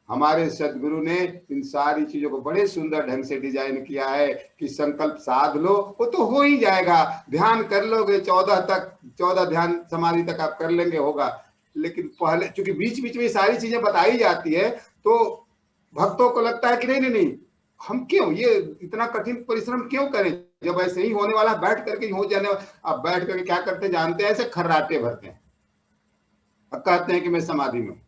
हमारे सदगुरु ने इन सारी चीजों को बड़े सुंदर ढंग से डिजाइन किया है कि संकल्प साध लो, वो तो हो ही जाएगा। ध्यान कर लोगे 14 ध्यान समाधि तक आप कर लेंगे, होगा। लेकिन पहले चूंकि बीच बीच में सारी चीजें बताई जाती है तो भक्तों को लगता है कि नहीं नहीं नहीं, हम क्यों ये इतना कठिन परिश्रम क्यों करें, जब ऐसे ही होने वाला, बैठ करके हो जाने वाला। अब बैठ करके क्या करते जानते हैं, ऐसे खर्राटे भरते हैं, अब कहते हैं कि मैं समाधि में।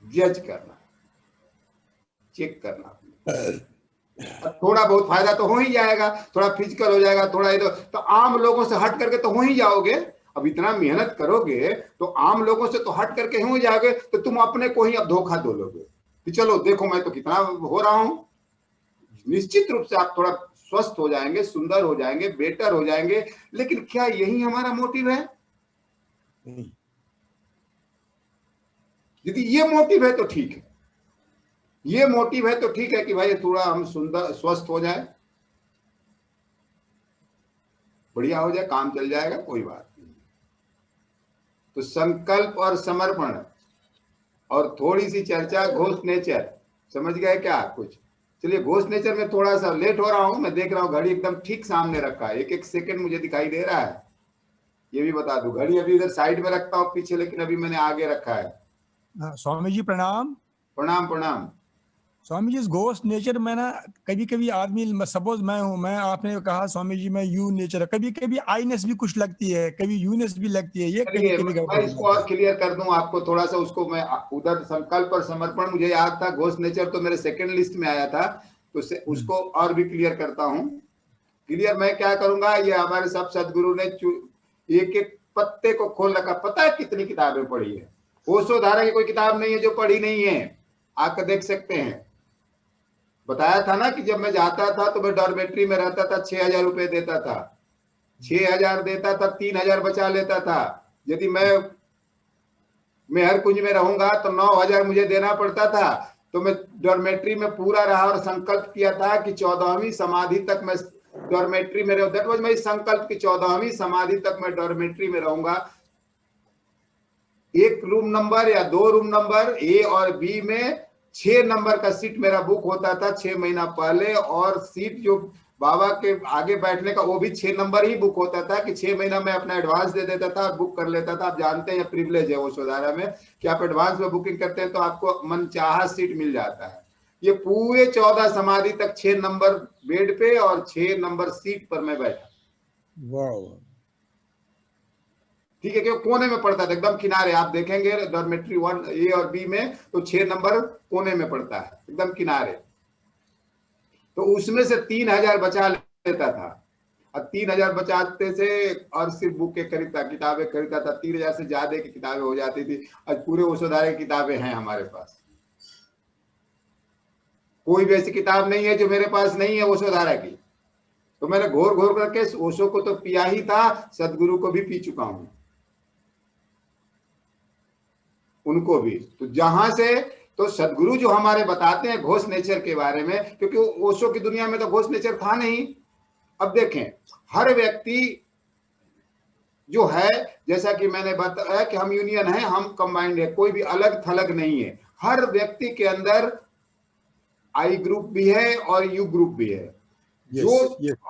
जज करना, चेक करना। थोड़ा बहुत फायदा तो हो ही जाएगा, थोड़ा फिजिकल हो जाएगा, थोड़ा इधर, तो आम लोगों से हट करके तो हो ही जाओगे। अब इतना मेहनत करोगे तो आम लोगों से तो हट करके हो जाओगे, तो तुम अपने को ही अब धोखा दो लोगे कि चलो देखो मैं तो कितना हो रहा हूं। निश्चित रूप से आप थोड़ा स्वस्थ हो जाएंगे, सुंदर हो जाएंगे, बेटर हो जाएंगे, लेकिन क्या यही हमारा मोटिव है? यदि ये मोटिव है तो ठीक है, ये मोटिव है तो ठीक है कि भाई थोड़ा हम सुंदर स्वस्थ हो जाए, बढ़िया हो जाए, काम चल जाएगा, कोई बात नहीं। तो संकल्प और समर्पण और थोड़ी सी चर्चा घोस्ट नेचर, समझ गए क्या कुछ? चलिए, घोस्ट नेचर में थोड़ा सा लेट हो रहा हूं, मैं देख रहा हूं घड़ी एकदम ठीक सामने रखा है, एक एक सेकंड मुझे दिखाई दे रहा है, ये भी बता दूं। घड़ी अभी इधर साइड में रखता हूं पीछे, लेकिन अभी मैंने आगे रखा है। स्वामी जी प्रणाम। प्रणाम प्रणाम। स्वामी जी, घोस्ट नेचर में ना कभी कभी आदमी, सपोज मैं हूँ, मैं, आपने कहा स्वामी जी मैं यू नेचर, कभी कभी आईनेस भी कुछ लगती है, कभी यूनेस भी लगती है, ये कभी कभी मैं इसको और क्लियर कर दूं आपको थोड़ा सा, उसको मैं उधर संकल्प और समर्पण मुझे याद था, घोस्ट नेचर तो मेरे सेकंड लिस्ट में आया था, तो उसको और भी क्लियर करता हूं। क्लियर मैं क्या करूंगा, ये हमारे सब सदगुरु ने एक एक पत्ते को खोल रखा, पता है कितनी किताबें पढ़ी है? ओशो धारा की कोई किताब नहीं है जो पढ़ी नहीं है, आकर देख सकते हैं। बताया था ना कि जब मैं जाता था तो मैं डॉर्मेट्री में रहता था, 6,000 रुपए देता था, 6,000 देता था, 3,000 बचा लेता था। यदि मैं मेहर कुंज में रहूंगा तो 9,000 मुझे देना पड़ता था। तो मैं डॉर्मेट्री में पूरा रहा और संकल्प किया था कि 14वीं समाधि तक मैं डॉर्मेट्री में रहूं। दैट वाज माय संकल्प कि 14वीं समाधि तक मैं डॉर्मेट्री में रहूंगा। एक रूम नंबर या 2 रूम नंबर ए और बी में 6 नंबर का सीट मेरा बुक होता था 6 महीना पहले, और सीट जो बाबा के आगे बैठने का वो भी 6 नंबर ही बुक होता था कि 6 महीना मैं अपना एडवांस दे देता था और बुक कर लेता था। आप जानते हैं प्रिविलेज है वो सोधारा में कि आप एडवांस में बुकिंग करते हैं तो आपको मनचाहा सीट मिल जाता है। ये पूरे 14 समाधि तक 6 नंबर बेड पे और 6 नंबर सीट पर मैं बैठा। वाह, ठीक है, क्यों? कोने में पड़ता था, एकदम किनारे। आप देखेंगे डॉर्मेट्री 1 ए और बी में तो 6 नंबर कोने में पड़ता है, एकदम किनारे। तो उसमें से 3,000 बचा लेता था, और 3,000 बचाते से और सिर्फ बुक के खरीदता, किताबें खरीदता था। 3,000 से ज्यादा की किताबें हो जाती थी। आज पूरे ओशोधारा की किताबें हैं हमारे पास, कोई भी ऐसी किताब नहीं है जो मेरे पास नहीं है ओशोधारा की। तो मैंने घोर घोर करके ओशो को तो पिया ही था, सदगुरु को भी पी चुका हूं, उनको भी। तो जहां से तो सदगुरु जो हमारे बताते हैं घोस्ट नेचर के बारे में, क्योंकि ओशो की दुनिया में तो घोस्ट नेचर था नहीं। अब देखें, हर व्यक्ति जो है, जैसा कि मैंने बताया कि हम यूनियन है, हम कंबाइंड है, कोई भी अलग थलग नहीं है। हर व्यक्ति के अंदर आई ग्रुप भी है और यू ग्रुप भी है।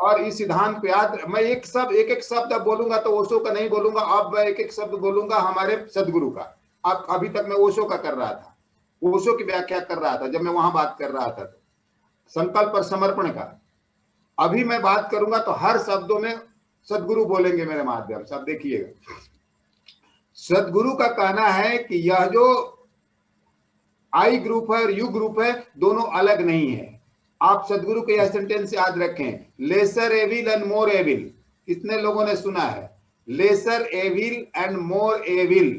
और इस सिद्धांत को याद, मैं एक एक शब्द अब बोलूंगा तो ओशो का नहीं बोलूंगा, अब मैं एक एक शब्द बोलूंगा हमारे सदगुरु का। अब अभी तक मैं ओशो का कर रहा था, ओशो की व्याख्या कर रहा था जब मैं वहां बात कर रहा था, तो संकल्प और समर्पण का। अभी मैं बात करूंगा तो हर शब्दों में सदगुरु बोलेंगे मेरे माध्यम से। अब देखिएगा, सदगुरु का कहना है कि यह जो आई ग्रुप है और यू ग्रुप है, दोनों अलग नहीं है। आप सदगुरु के यह सेंटेंस याद रखें, lesser evil and more evil. कितने लोगों ने सुना है? Lesser evil and more evil.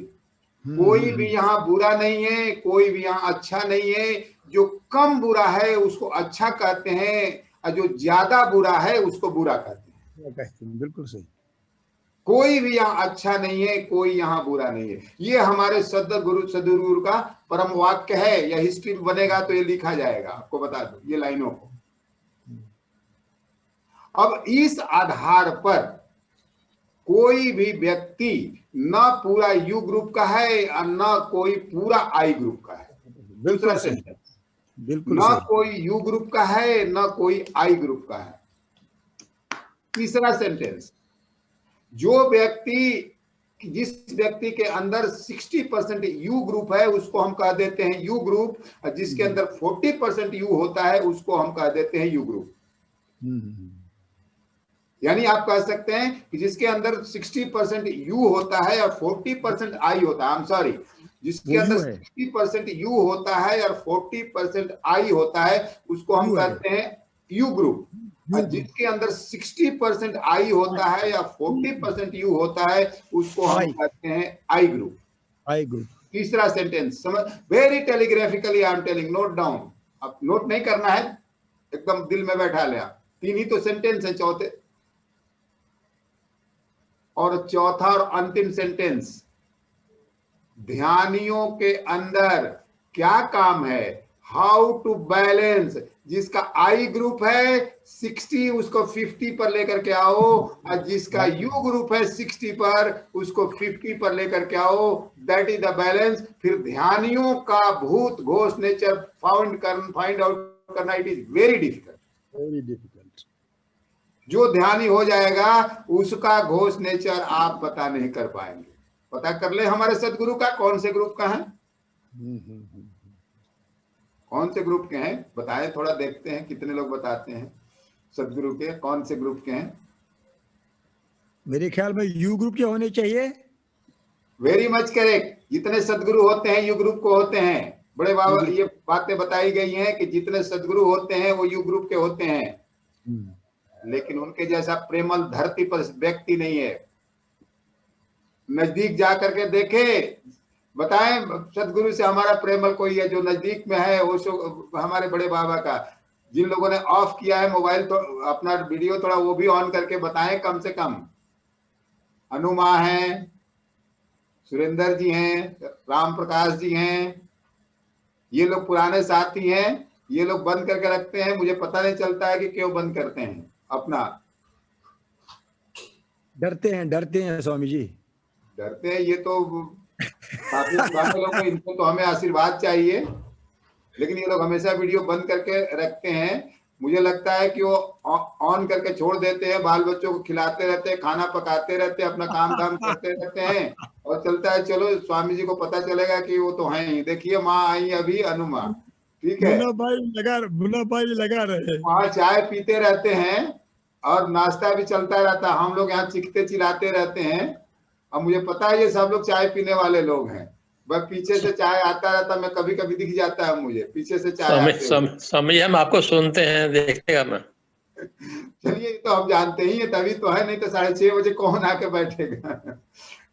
कोई भी यहाँ बुरा नहीं है, कोई भी यहाँ अच्छा नहीं है। जो कम बुरा है उसको अच्छा कहते हैं, और जो ज्यादा बुरा है उसको बुरा कहते हैं। बिल्कुल सही। कोई भी यहाँ अच्छा नहीं है, कोई यहाँ बुरा नहीं है। ये हमारे सदगुरु का परम वाक्य है। यह हिस्ट्री में बनेगा तो ये लिखा जाएगा, आपको बता दो ये लाइनों को। अब इस आधार पर कोई भी व्यक्ति न पूरा यू ग्रुप का है और न कोई पूरा आई ग्रुप का है। दूसरा सेंटेंस, बिल्कुल न कोई यू ग्रुप का है न कोई आई ग्रुप का है। तीसरा सेंटेंस, जो व्यक्ति, जिस व्यक्ति के अंदर 60% यू ग्रुप है उसको हम कह देते हैं यू ग्रुप, और जिसके अंदर 40% यू होता है उसको हम कह देते हैं यू ग्रुप। यानी आप कह सकते हैं कि जिसके अंदर 60% यू होता है और 40% आई होता है, आई एम सॉरी, जिसके अंदर 60% यू होता है और 40% आई होता है, उसको हम कहते हैं यू ग्रुप। और जिसके अंदर 60% आई होता है या 40% यू होता है उसको हम कहते हैं आई ग्रुप। I group. तीसरा सेंटेंस समझ, very telegraphically I am telling, note down. अब नोट नहीं करना है, एकदम दिल में बैठा लिया। 3 ही तो सेंटेंस है चौथे और चौथा और अंतिम सेंटेंस, ध्यानियों के अंदर क्या काम है, हाउ टू बैलेंस। जिसका आई ग्रुप है 60 उसको 50 पर लेकर के आओ, और जिसका यू ग्रुप है 60 पर उसको 50 पर लेकर के आओ, दैट इज द बैलेंस। फिर ध्यानियों का भूत घोष नेचर फाइंड आउट करना, इट इज वेरी डिफिकल्ट। जो ध्यानी हो जाएगा उसका घोष नेचर आप पता नहीं कर पाएंगे। पता कर ले हमारे सदगुरु का कौन से ग्रुप का है, कौन से ग्रुप के हैं बताएं, थोड़ा देखते हैं कितने लोग बताते हैं सदगुरु के कौन से ग्रुप के हैं। मेरे ख्याल में यू ग्रुप के होने चाहिए। वेरी मच करेक्ट, जितने सदगुरु होते हैं यू ग्रुप को होते हैं। बड़े बाबा ये बातें बताई गई हैं कि जितने सदगुरु होते हैं वो यू ग्रुप के होते हैं, लेकिन उनके जैसा प्रेमल धरती पर व्यक्ति नहीं है। नजदीक जा करके देखे, बताएं सदगुरु से हमारा प्रेमल कोई है जो नजदीक में है, वो हमारे बड़े बाबा का। जिन लोगों ने ऑफ किया है मोबाइल तो अपना वीडियो थोड़ा वो भी ऑन करके बताएं कम से कम। अनुमा है, सुरेंद्र जी हैं, राम प्रकाश जी हैं, ये लोग पुराने साथी हैं। ये लोग बंद करके रखते हैं, मुझे पता नहीं चलता है कि क्यों बंद करते हैं। अपना डरते हैं स्वामी जी, डरते हैं। ये तो काफी पुराने लोग हैं, इनको तो हमें आशीर्वाद चाहिए, लेकिन ये लोग हमेशा वीडियो बंद करके रखते हैं। मुझे लगता है कि वो ऑन करके छोड़ देते हैं, बाल बच्चों को खिलाते रहते हैं, खाना पकाते रहते हैं, अपना काम धाम करते रहते हैं और चलता है। चलो स्वामी जी को पता चलेगा कि वो तो हैं ही। देखिए माँ आई अभी, अनुमा, ठीक है, मुन्ना भाई लगा रहे, वहाँ चाय पीते रहते हैं और नाश्ता भी चलता रहता है। हम लोग यहाँ चिखते चिल्लाते रहते हैं। अब मुझे पता है ये सब लोग चाय पीने वाले लोग हैं, बस पीछे से चाय आता रहता, मैं कभी कभी दिख जाता है मुझे पीछे से चाय। स्वामी हम आपको सुनते हैं, देखते मैं। चलिए तो हम जानते ही है, तभी तो है, नहीं तो 6:30 बजे कौन आके बैठेगा।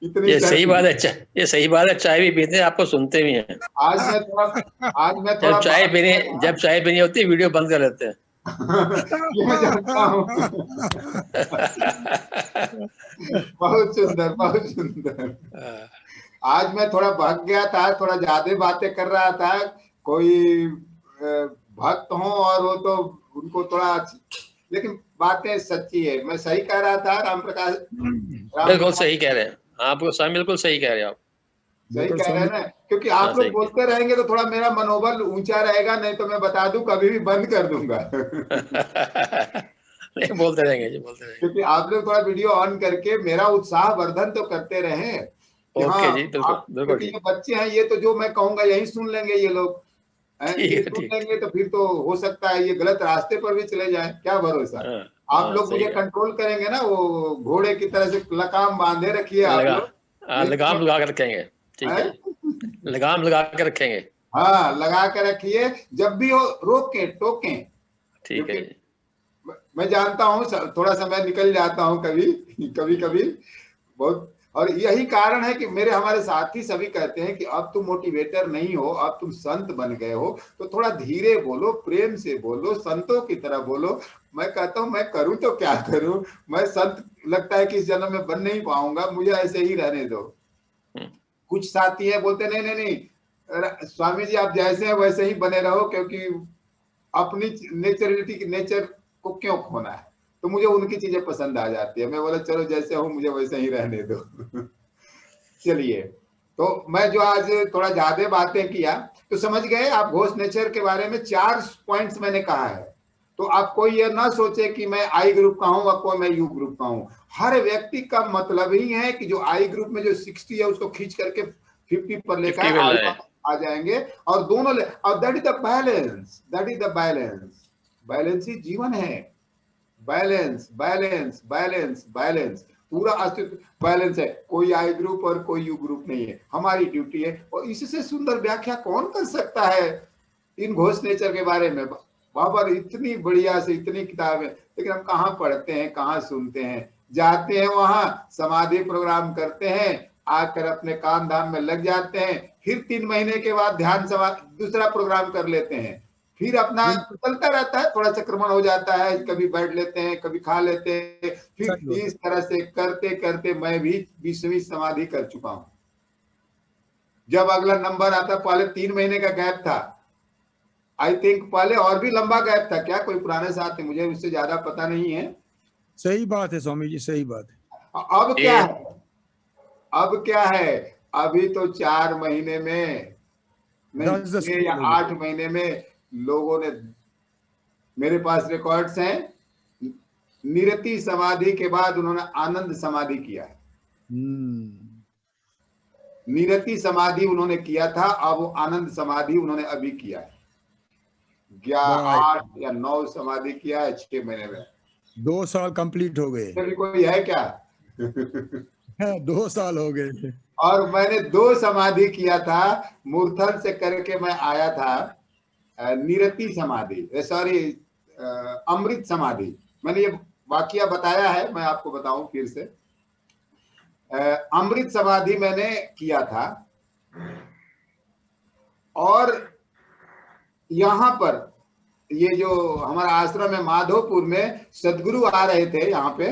इतनी ये सही बात है, ये सही बात है, चाय भी पीते हैं, आपको सुनते भी हैं। आज मैं थोड़ा जब चाय पीनी होती है वीडियो बंद कर लेते हैं। ये जानता हूँ। बहुत सुंदर। आज मैं थोड़ा भाग गया था, थोड़ा ज्यादा बातें कर रहा था। कोई भक्त हो और वो तो उनको थोड़ा, लेकिन बातें सच्ची है। मैं सही कह रहा था राम प्रकाश? बिल्कुल सही कह रहे हैं आपको स्वामी, बिल्कुल सही कह रहे हैं आप, सही कह रहे हैं ना, क्योंकि आप लोग बोलते रहेंगे तो थोड़ा मेरा मनोबल ऊंचा रहेगा, नहीं तो मैं बता दूं कभी भी बंद कर दूंगा। नहीं बोलते रहेंगे, क्योंकि आप लोग थोड़ा वीडियो ऑन करके मेरा उत्साह वर्धन तो करते रहे। ओके जी, बिल्कुल। ये बच्चे हैं, ये तो जो मैं कहूंगा यही सुन लेंगे ये लोग। ये सुन लेंगे तो फिर तो हो सकता है ये गलत रास्ते पर भी चले जाए, क्या भरोसा। आप लोग मुझे कंट्रोल करेंगे ना, वो घोड़े की तरह से लगाम बांधे रखिए आप लोग। लगाम लगा कर रखेंगे, ठीक है, लगाम लगा कर रखेंगे। हाँ लगा कर रखिए, जब भी हो रोकें टोकें, ठीक है। मैं जानता हूँ थोड़ा समय निकल जाता हूँ कभी बहुत, और यही कारण है कि हमारे साथी सभी कहते हैं कि अब तुम मोटिवेटर नहीं हो, अब तुम संत बन गए हो, तो थोड़ा धीरे बोलो, प्रेम से बोलो, संतों की तरह बोलो। मैं कहता हूँ मैं करूँ तो क्या करूँ, मैं संत लगता है कि इस जन्म में बन नहीं पाऊंगा, मुझे ऐसे ही रहने दो। कुछ साथी है बोलते नहीं स्वामी जी आप जैसे हैं वैसे ही बने रहो, क्योंकि अपनी नेचर को क्यों खोना है। तो मुझे उनकी चीजें पसंद आ जाती है। मैं बोला चलो जैसे हूँ मुझे वैसे ही रहने दो। चलिए, तो मैं जो आज थोड़ा ज्यादा बातें किया तो समझ गए आप घोष नेचर के बारे में 4 पॉइंट्स मैंने कहा है। तो आप कोई ये ना सोचे कि मैं आई ग्रुप का हूँ और कोई मैं यू ग्रुप का हूँ। हर व्यक्ति का मतलब ही है कि जो आई ग्रुप में जो 60 है उसको खींच करके 50 पर लेकर आ जाएंगे, और दोनों और that is the balance. Balance ही जीवन है। बैलेंस बैलेंस बैलेंस बैलेंस, पूरा अस्तित्व बैलेंस है। कोई आई ग्रुप और कोई यू ग्रुप नहीं है। हमारी ड्यूटी है, और इससे सुंदर व्याख्या कौन कर सकता है इन घोष नेचर के बारे में। वहां पर इतनी बढ़िया से इतनी किताबें, लेकिन हम कहाँ पढ़ते हैं, कहाँ सुनते हैं। जाते हैं वहां, समाधि प्रोग्राम करते हैं, आकर अपने काम धाम में लग जाते हैं, फिर 3 महीने के बाद ध्यान सभा दूसरा प्रोग्राम कर लेते हैं, फिर अपना चलता रहता है, थोड़ा संक्रमण हो जाता है, कभी बैठ लेते हैं, कभी खा लेते हैं, फिर इस तरह से करते करते मैं भी 20वीं समाधि कर चुका हूं। जब अगला नंबर आता, पहले 3 महीने का गैप था, आई थिंक पहले और भी लंबा गैप था क्या, कोई पुराने साथी, मुझे उससे ज्यादा पता नहीं है। सही बात है स्वामी जी, सही बात है। अब क्या है, अब क्या है, अभी तो 4 महीने में, 10 या 8 महीने में लोगों ने, मेरे पास रिकॉर्ड्स हैं, निरति समाधि के बाद उन्होंने आनंद समाधि किया है। निरति समाधि उन्होंने किया था, अब वो आनंद समाधि उन्होंने अभी किया है। 8 या 9 समाधि किया है 6 महीने में। 2 साल कंप्लीट हो गए। अभी कोई है क्या? 2 साल हो गए। और मैंने 2 समाधि किया था, मूर्थल से करके मैं आया था निरति समाधि, सॉरी अमृत समाधि। मैंने ये वाकया बताया है, मैं आपको बताऊं फिर से। अमृत समाधि मैंने किया था, और यहाँ पर ये जो हमारा आश्रम है माधोपुर में, सदगुरु आ रहे थे यहाँ पे,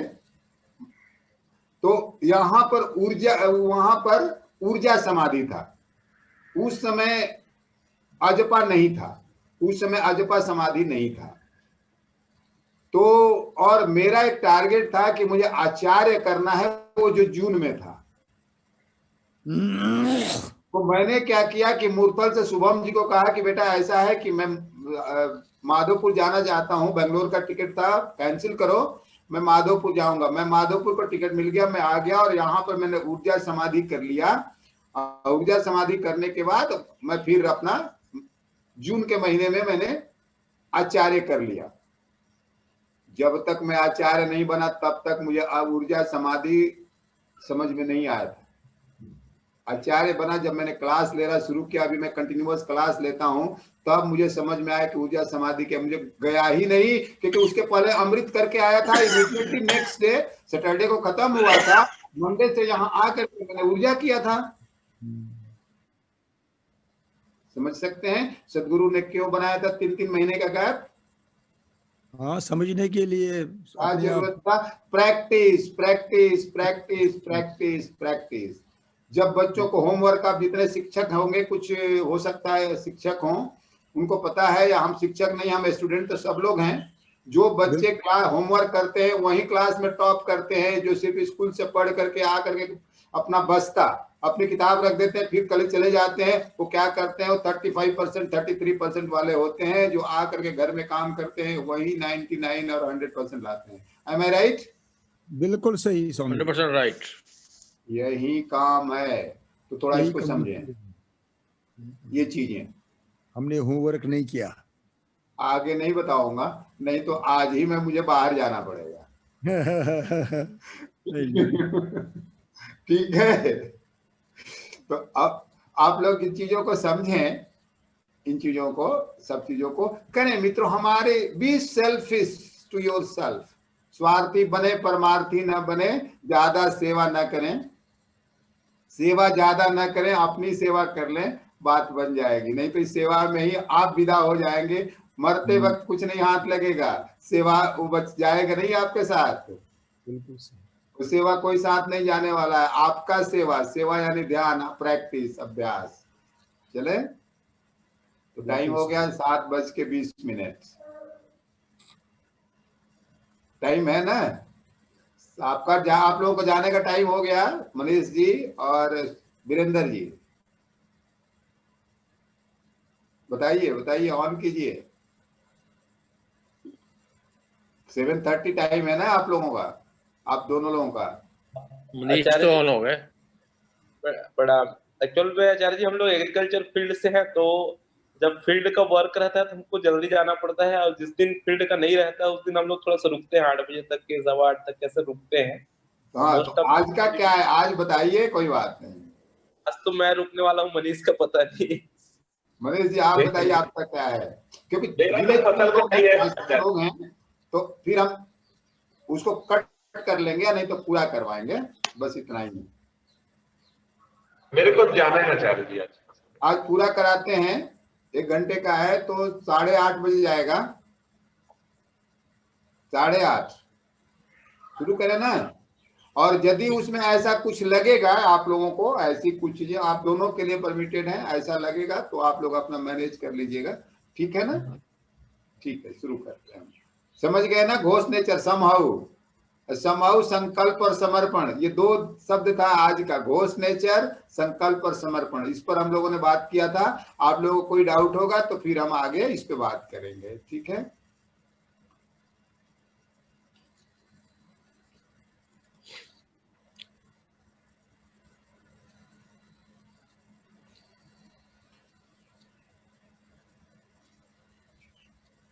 तो यहाँ पर ऊर्जा, वहां पर ऊर्जा समाधि था। उस समय अजपा नहीं था, उस समय अजपा समाधि नहीं था। तो और मेरा एक टारगेट था कि मुझे आचार्य करना है, वो जो जून में था। तो मैंने क्या किया कि मूर्थल से शुभम जी को कहा कि बेटा ऐसा है कि मैं माधोपुर जाना चाहता हूं, बेंगलोर का टिकट था, कैंसिल करो, मैं माधोपुर जाऊंगा। मैं माधोपुर को टिकट मिल गया, मैं आ गया, और यहाँ पर मैंने ऊर्जा समाधि कर लिया। ऊर्जा समाधि करने के बाद मैं फिर अपना जून के महीने में मैंने आचार्य कर लिया। जब तक मैं आचार्य नहीं बना तब तक मुझे ऊर्जा समाधि समझ में नहीं आया था। आचार्य बना जब मैंने क्लास लेना शुरू किया, अभी मैं कंटिन्यूअस क्लास लेता हूं, तब मुझे समझ में आया कि ऊर्जा समाधि के, मुझे गया ही नहीं, क्योंकि उसके पहले अमृत करके आया था। इमीडिएटली नेक्स्ट डे, सैटरडे को खत्म हुआ था, मंडे से यहाँ आकर मैंने ऊर्जा किया था। समझ सकते हैं सदगुरु ने क्यों बनाया था 3-3 महीने का गैप? हाँ, समझने के लिए जरूरत था practice practice practice practice practice. जब बच्चों को होमवर्क, आप जितने शिक्षक होंगे, कुछ हो सकता है शिक्षक हों, उनको पता है, या हम शिक्षक नहीं, हम स्टूडेंट तो सब लोग हैं, जो बच्चे क्लास होमवर्क करते हैं वही क्लास में टॉप करते हैं। जो सिर्फ स्कूल से पढ़ करके आ करके अपना बस्ता, अपनी किताब रख देते हैं, फिर कल चले जाते हैं, वो क्या करते हैं, वो 35% 33% वाले होते हैं, जो आ करके घर में काम करते हैं, वही 99 और 100% लाते हैं। Am I right? बिल्कुल सही स्वामी, 100% राइट। यही काम है, तो थोड़ा इसको समझें, ये चीजें। हमने होमवर्क नहीं किया। आगे नहीं बताऊंगा, नहीं तो आज ही मुझे बाहर जाना पड़ेगा। ठीक है, तो अब आप लोग इन चीजों को समझें, इन चीजों को, सब चीजों को करें। मित्रों, हमारे be selfish to yourself, स्वार्थी बने परमार्थी न बने, ज्यादा सेवा न करें, सेवा ज्यादा न करें, अपनी सेवा कर लें, बात बन जाएगी। नहीं तो इस सेवा में ही आप विदा हो जाएंगे, मरते वक्त कुछ नहीं हाथ लगेगा, सेवा वो बच जाएगा नहीं आपके साथ। बिल्कुल सही, तो सेवा कोई साथ नहीं जाने वाला है, आपका सेवा, सेवा यानी ध्यान, प्रैक्टिस, अभ्यास। चले, तो टाइम हो गया 7:20। टाइम है ना आपका, आप लोगों को जाने का टाइम हो गया। मनीष जी और वीरेंद्र जी बताइए, बताइए, ऑन कीजिए। 7:30 टाइम है ना आप लोगों का, आप दोनों लोगों का। मनीष तो ऑन हो गए। बड़ा एक्चुअल में आचार्य जी, हम लोग एग्रीकल्चर फील्ड से हैं, तो जब फील्ड का वर्क रहता है तो हमको जल्दी जाना पड़ता है, और जिस दिन फील्ड का नहीं रहता है उस दिन हम लोग थोड़ा सा रुकते हैं, 8 बजे तक के, 8:15 तक कैसे रुकते हैं। हाँ, तो आज का क्या है, आज बताइए, कोई बात नहीं। आज तो मैं रुकने वाला हूँ, मनीष का पता नहीं। मनीष जी आप बताइए आपका क्या है, क्योंकि मेरा तो गिने फसल चुने का भी है लोग हैं तो फिर हम उसको कट कर लेंगे या नहीं तो पूरा करवाएंगे, बस इतना ही है। मेरे को जाना है आचार्य जी आज पूरा कराते हैं, 1 घंटे का है तो 8:30 बजे जाएगा, 8:30 शुरू करें ना। और यदि उसमें ऐसा कुछ लगेगा आप लोगों को, ऐसी कुछ चीजें आप दोनों के लिए परमिटेड है, ऐसा लगेगा तो आप लोग अपना मैनेज कर लीजिएगा, ठीक है ना। ठीक है, शुरू करते हैं। समझ गए ना, घोष नेचर, समहाउ समहाउ संकल्प और समर्पण, ये 2 शब्द था आज का, घोष नेचर, संकल्प और समर्पण। इस पर हम लोगों ने बात किया था। आप लोगों को कोई डाउट होगा तो फिर हम आगे इस पे बात करेंगे, ठीक है।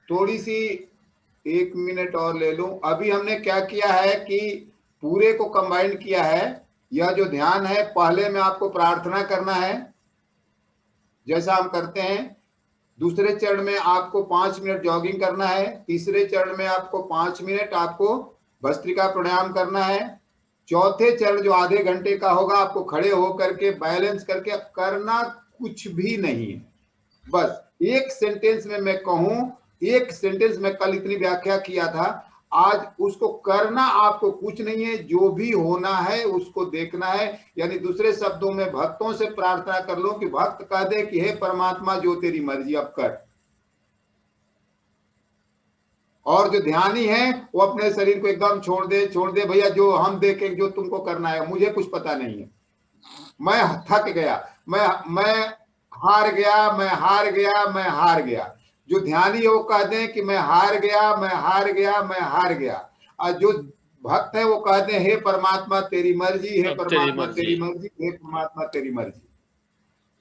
थोड़ी सी 1 मिनट और ले लूं। अभी हमने क्या किया है कि पूरे को कंबाइन किया है। यह जो ध्यान है, पहले में आपको प्रार्थना करना है जैसा हम करते हैं, दूसरे चरण में आपको 5 मिनट जॉगिंग करना है, तीसरे चरण में आपको 5 मिनट आपको भस्त्रिका प्राणायाम करना है, चौथे चरण जो आधे घंटे का होगा आपको खड़े होकर के बैलेंस करके करना कुछ भी नहीं है। बस एक सेंटेंस में मैं कहूं, एक सेंटेंस में कल इतनी व्याख्या किया था, आज उसको करना आपको कुछ नहीं है, जो भी होना है उसको देखना है। यानी दूसरे शब्दों में भक्तों से प्रार्थना कर लो कि भक्त कह दे कि हे परमात्मा जो तेरी मर्जी अब कर। और जो ध्यानी है वो अपने शरीर को एकदम छोड़ दे भैया, जो हम देखें, जो तुमको करना है, मुझे कुछ पता नहीं है, मैं थक गया, मैं हार गया, मैं हार गया, मैं हार गया। जो ध्यानी है वो कह दें कि मैं हार गया, मैं हार गया, मैं हार गया। और जो भक्त है वो कहते हैं हे परमात्मा तेरी मर्जी, हे परमात्मा तेरी मर्जी, हे परमात्मा तेरी मर्जी।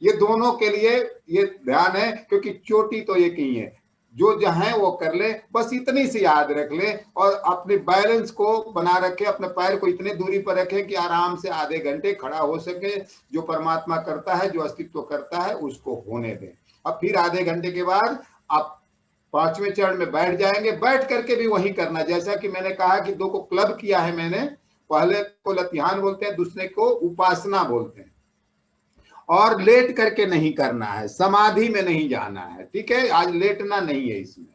ये दोनों के लिए ये ध्यान है, क्योंकि चोटी तो एक ही है। जो जहां वो कर ले, बस इतनी सी याद रख ले और अपने बैलेंस को बना रखे, अपने पैर को इतने दूरी पर रखे कि आराम से आधे घंटे खड़ा हो सके। जो परमात्मा करता है, जो अस्तित्व करता है, उसको होने दें। अब फिर आधे घंटे के बाद आप 5वें चरण में बैठ जाएंगे। बैठ करके भी वही करना, जैसा कि मैंने कहा कि 2 को क्लब किया है मैंने, पहले को लतिहान बोलते हैं, दूसरे को उपासना बोलते हैं। और लेट करके नहीं करना है, समाधि में नहीं जाना है, ठीक है। आज लेटना नहीं है, इसमें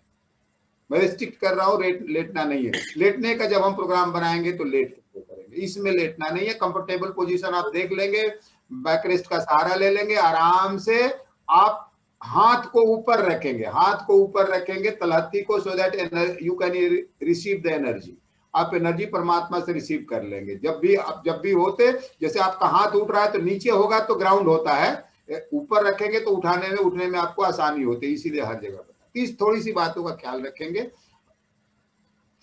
मैं स्ट्रिक्ट कर रहा हूं, लेटना नहीं है। लेटने का जब हम प्रोग्राम बनाएंगे तो लेट करके करेंगे, इसमें लेटना नहीं है। कंफर्टेबल पोजीशन आप देख लेंगे, बैक रेस्ट का सहारा ले लेंगे, आराम से आप हाथ को ऊपर रखेंगे, हाथ को ऊपर रखेंगे तलहत्ती को, so that you can receive the energy. आप एनर्जी परमात्मा से रिसीव कर लेंगे। जब भी होते, जैसे आपका हाथ उठ रहा है तो नीचे होगा तो ग्राउंड होता है, ऊपर रखेंगे तो उठाने में उठने में आपको आसानी होती है, इसीलिए हर जगह पर इस थोड़ी सी बातों का ख्याल रखेंगे।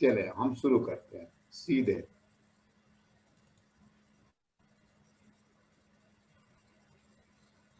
चले हम शुरू करते हैं सीधे।